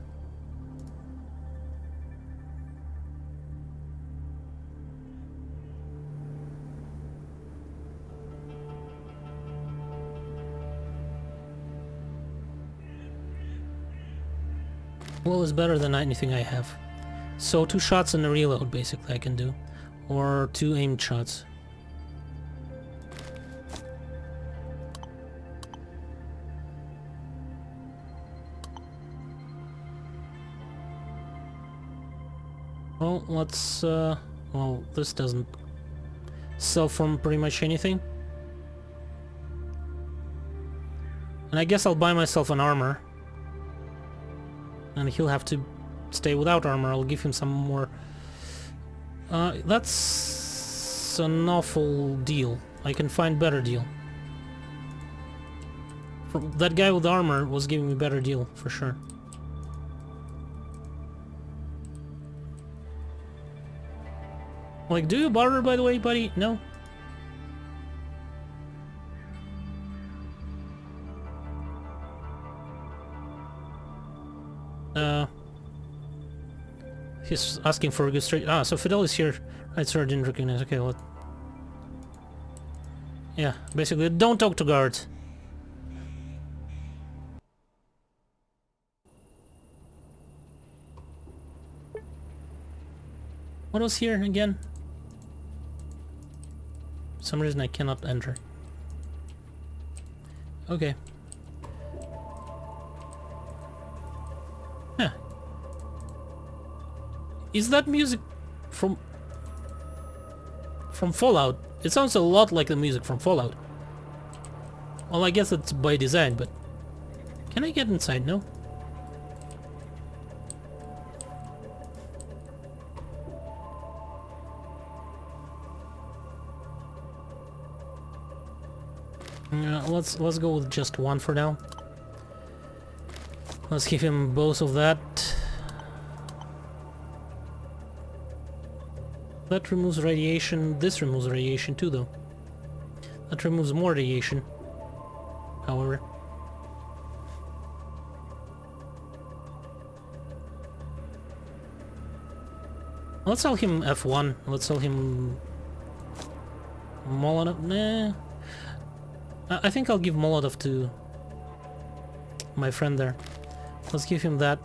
Well, it's better than anything I have. So 2 shots and a reload, basically, I can do. Or 2 aimed shots. Well, let's... well, this doesn't sell from pretty much anything. And I guess I'll buy myself an armor. And he'll have to stay without armor. I'll give him some more... that's an awful deal. I can find better deal. That guy with armor was giving me better deal, for sure. Like, do you barter, by the way, buddy? No? He's asking for registration. Ah, so Fidel is here. Right, sir, I didn't recognize. Okay, what? Yeah, basically, don't talk to guards. What was here again? For some reason I cannot enter. Okay. Huh. Is that music from Fallout? It sounds a lot like the music from Fallout. Well, I guess it's by design, but... Can I get inside? No? Let's go with just one for now. Let's give him both of that. That removes radiation. This removes radiation too, though. That removes more radiation, however. Let's sell him F1. Let's sell him Molotov. Nah. I think I'll give Molotov to my friend there. Let's give him that.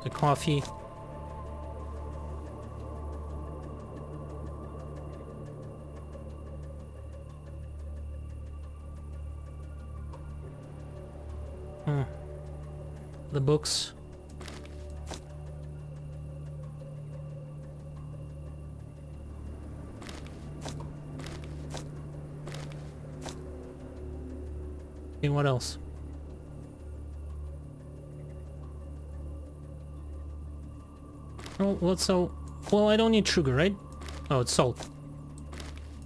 A coffee. The books. Okay, what else? Oh, let's sell... Well, I don't need sugar, right? Oh, it's salt.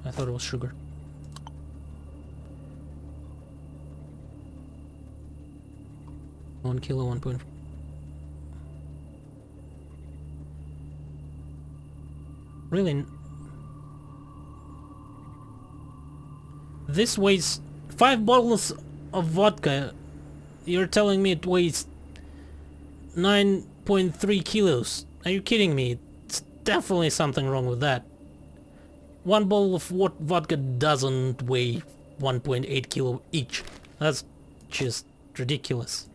I thought it was sugar. One kilo, 1.4. Really? This weighs 5 bottles of vodka. You're telling me it weighs 9.3 kilos. Are you kidding me? It's definitely something wrong with that. One bottle of vodka doesn't weigh 1.8 kilo each. That's just ridiculous.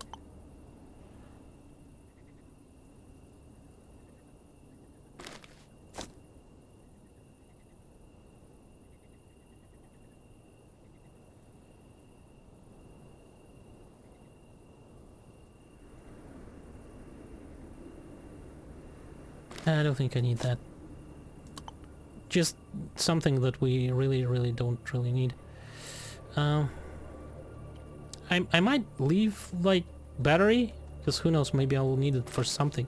I don't think I need that. Just something that we really don't really need. I might leave like battery, because who knows, maybe I will need it for something.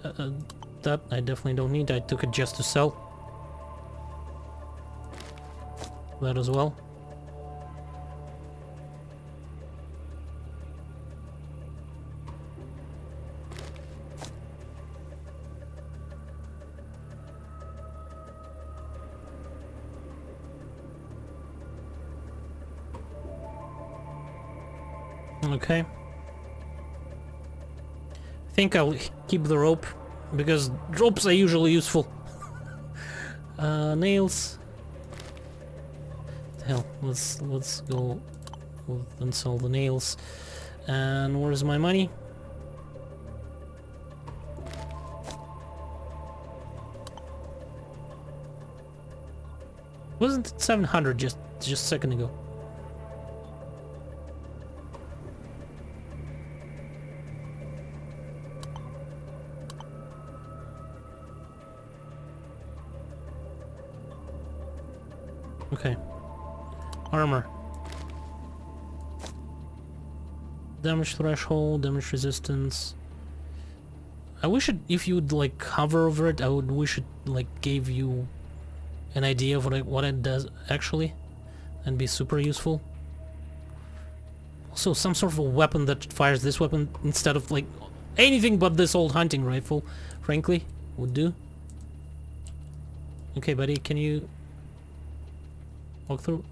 That I definitely don't need. I took it just to sell. That as well. Okay. I think I'll keep the rope, because ropes are usually useful. Nails. Hell, let's go and sell the nails. And where's my money? Wasn't it 700 just a second ago? Okay. Armor. Damage threshold, damage resistance. I wish it, if you'd like hover over it, I would wish it like gave you an idea of what it does actually, and be super useful. Also, some sort of a weapon that fires this weapon instead of like anything but this old hunting rifle, frankly, would do. Okay, buddy, can you walk through?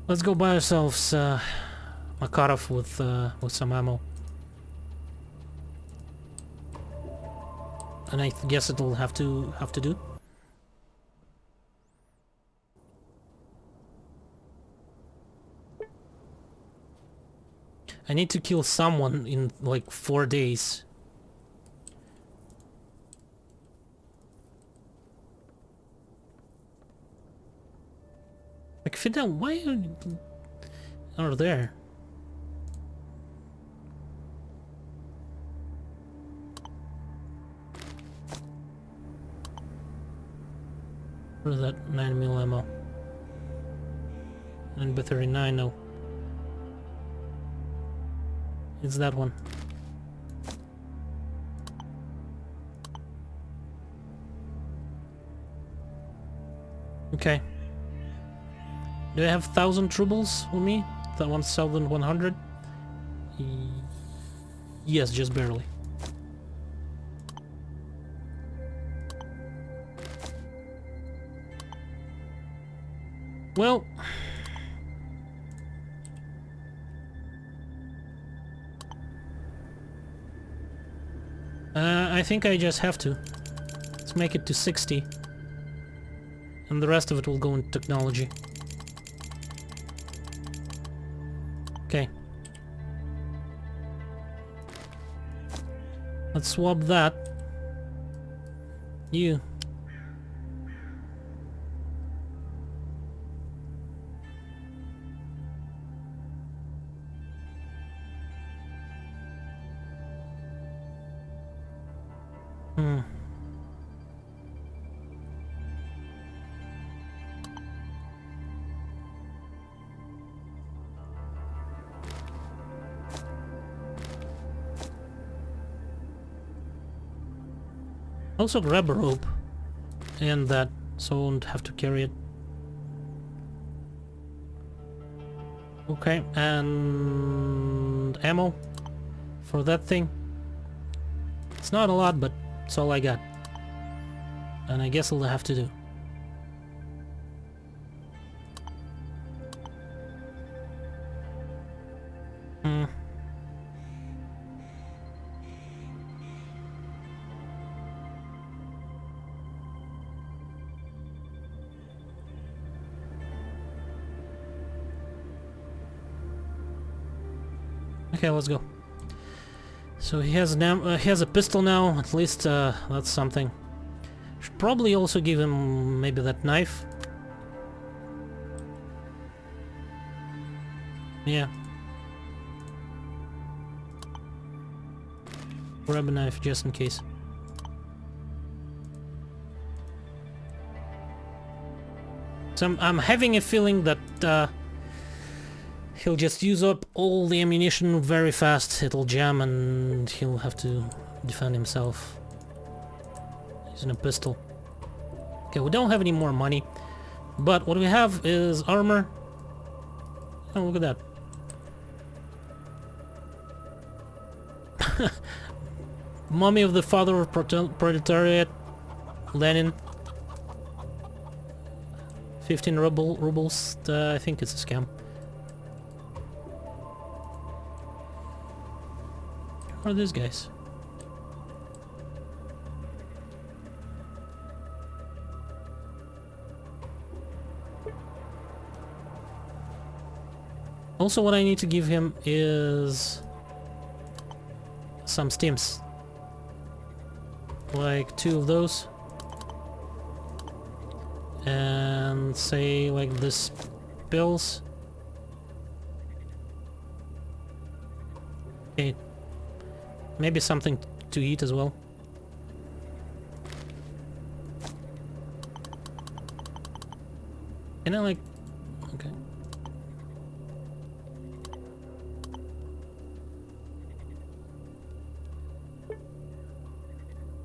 Let's go buy ourselves Makarov with some ammo. And I guess it'll have to do. I need to kill someone in like 4 days. Like, Fidel, why are there? What is that? 9mm ammo. 9x39, no. It's that one. Okay. Do I have 1,000 rubles with me? 1,100? Yes, just barely. Well... I think I just have to. Let's make it to 60. And the rest of it will go into technology. Okay. Let's swap that. You. Also grab a rope and that, so I won't have to carry it. Okay, and ammo for that thing. It's not a lot, but it's all I got. And I guess I'll have to do. Okay, let's go. So he has a pistol now. At least that's something. Should probably also give him maybe that knife. Yeah. Grab a knife just in case. So I'm having a feeling that he'll just use up all the ammunition very fast. It'll jam and he'll have to defend himself using a pistol. Okay, we don't have any more money, but what we have is armor. Oh, look at that. Mummy of the father of proletariat, Lenin. 15 rubles. I think it's a scam. Who are these guys? Also, what I need to give him is some stims. Like 2 of those. And say like this pills. Okay. Maybe something to eat as well. Can I like... Okay.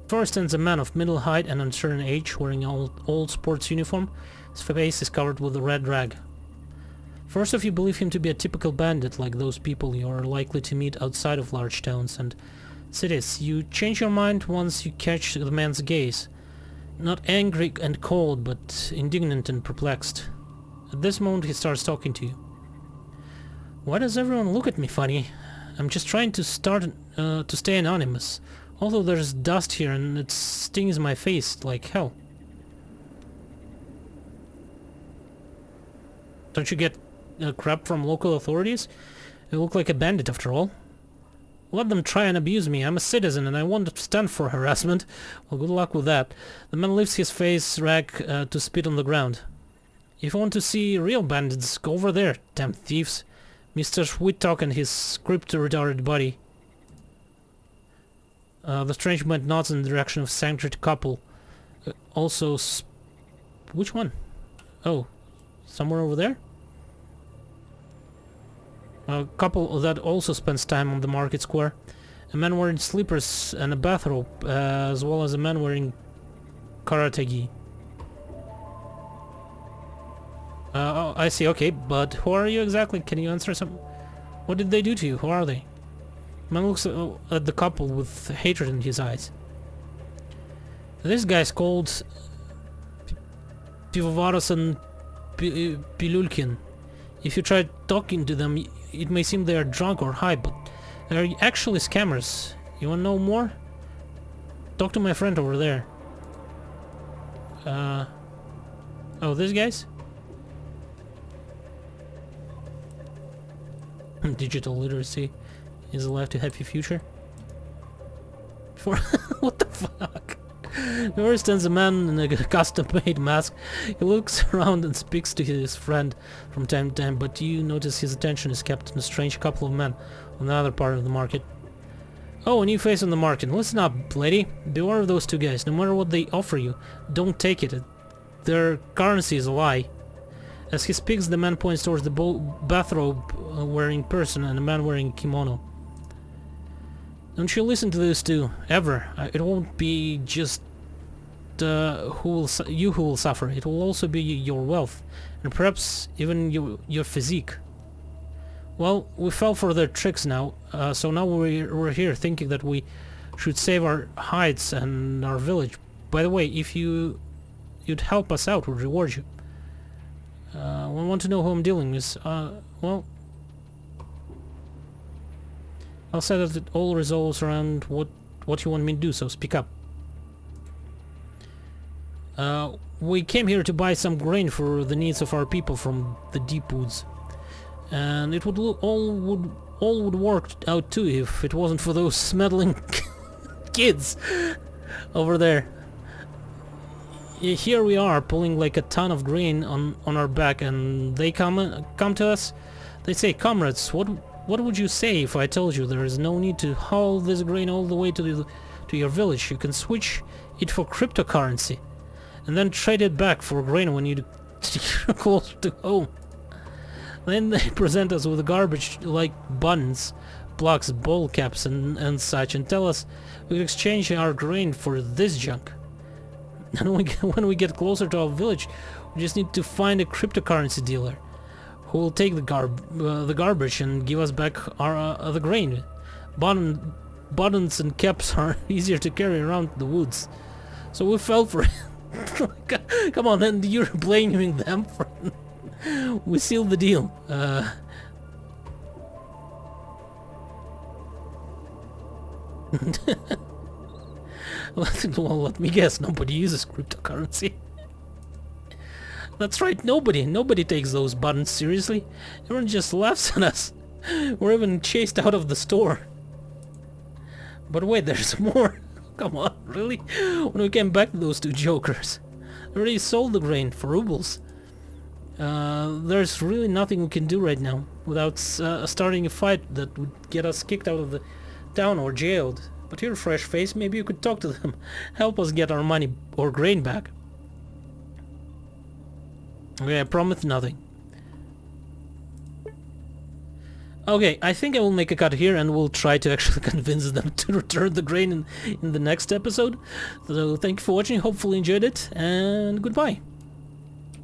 Before stands a man of middle height and uncertain age, wearing an old sports uniform. His face is covered with a red rag. First off, you believe him to be a typical bandit, like those people you are likely to meet outside of large towns and cities. You change your mind once you catch the man's gaze. Not angry and cold, but indignant and perplexed. At this moment, he starts talking to you. Why does everyone look at me funny? I'm just trying to stay anonymous. Although there's dust here and it stings my face like hell. Don't you get crap from local authorities? You look like a bandit after all. Let them try and abuse me. I'm a citizen and I won't stand for harassment. Well, good luck with that. The man lifts his face rag to spit on the ground. If you want to see real bandits, go over there, damn thieves. Mr. Whitlock and his script-retarded buddy. The strange man nods in the direction of sanctuary couple. Also, which one? Oh, somewhere over there? A couple that also spends time on the market square. A man wearing slippers and a bathrobe, as well as a man wearing karate gi. Oh, I see, okay, but who are you exactly? Can you answer some... What did they do to you? Who are they? Man looks at the couple with hatred in his eyes. This guy's called Pivovaros and Pilulkin. If you try talking to them, it may seem they are drunk or high, but they're actually scammers. You wanna know more? Talk to my friend over there. Oh, these guys? Digital literacy is alive to happy future. For what the fuck? There stands a man in a custom-made mask. He looks around and speaks to his friend from time to time, but you notice his attention is kept on a strange couple of men on the other part of the market. Oh, a new face on the market. Listen up, lady. Beware of those two guys. No matter what they offer you, don't take it. Their currency is a lie. As he speaks, the man points towards the bathrobe-wearing person and a man wearing a kimono. Don't you listen to those two, ever. It won't be just who will suffer. It will also be your wealth, and perhaps even your physique. Well, we fell for their tricks now, so now we're here thinking that we should save our hides and our village. By the way, if you'd help us out, we'll reward you. We want to know who I'm dealing with. Well, I'll say that it all revolves around what you want me to do, so speak up. We came here to buy some grain for the needs of our people from the deep woods, and it would all would work out too if it wasn't for those meddling kids over there. Here we are pulling like a ton of grain on our back, and they come to us. They say, "Comrades, what would you say if I told you there is no need to haul this grain all the way to your village? You can switch it for cryptocurrency, and then trade it back for grain when you're closer to home." Then they present us with garbage like buttons, blocks, bowl caps, and such, and tell us we can exchange our grain for this junk. And when we get closer to our village, we just need to find a cryptocurrency dealer who will take the garbage and give us back our the grain. Buttons and caps are easier to carry around the woods, so we fell for it. Come on, and you're blaming them for... We sealed the deal. Well, let me guess, nobody uses cryptocurrency. That's right, nobody takes those buttons seriously. Everyone just laughs at us. We're even chased out of the store. But wait, there's more. Come on, really? When we came back to those two jokers, they already sold the grain for rubles. There's really nothing we can do right now without starting a fight that would get us kicked out of the town or jailed. But you're a fresh face, maybe you could talk to them, help us get our money or grain back. Okay, I promise nothing. Okay, I think I will make a cut here and we'll try to actually convince them to return the grain in the next episode. So thank you for watching, hopefully you enjoyed it, and goodbye.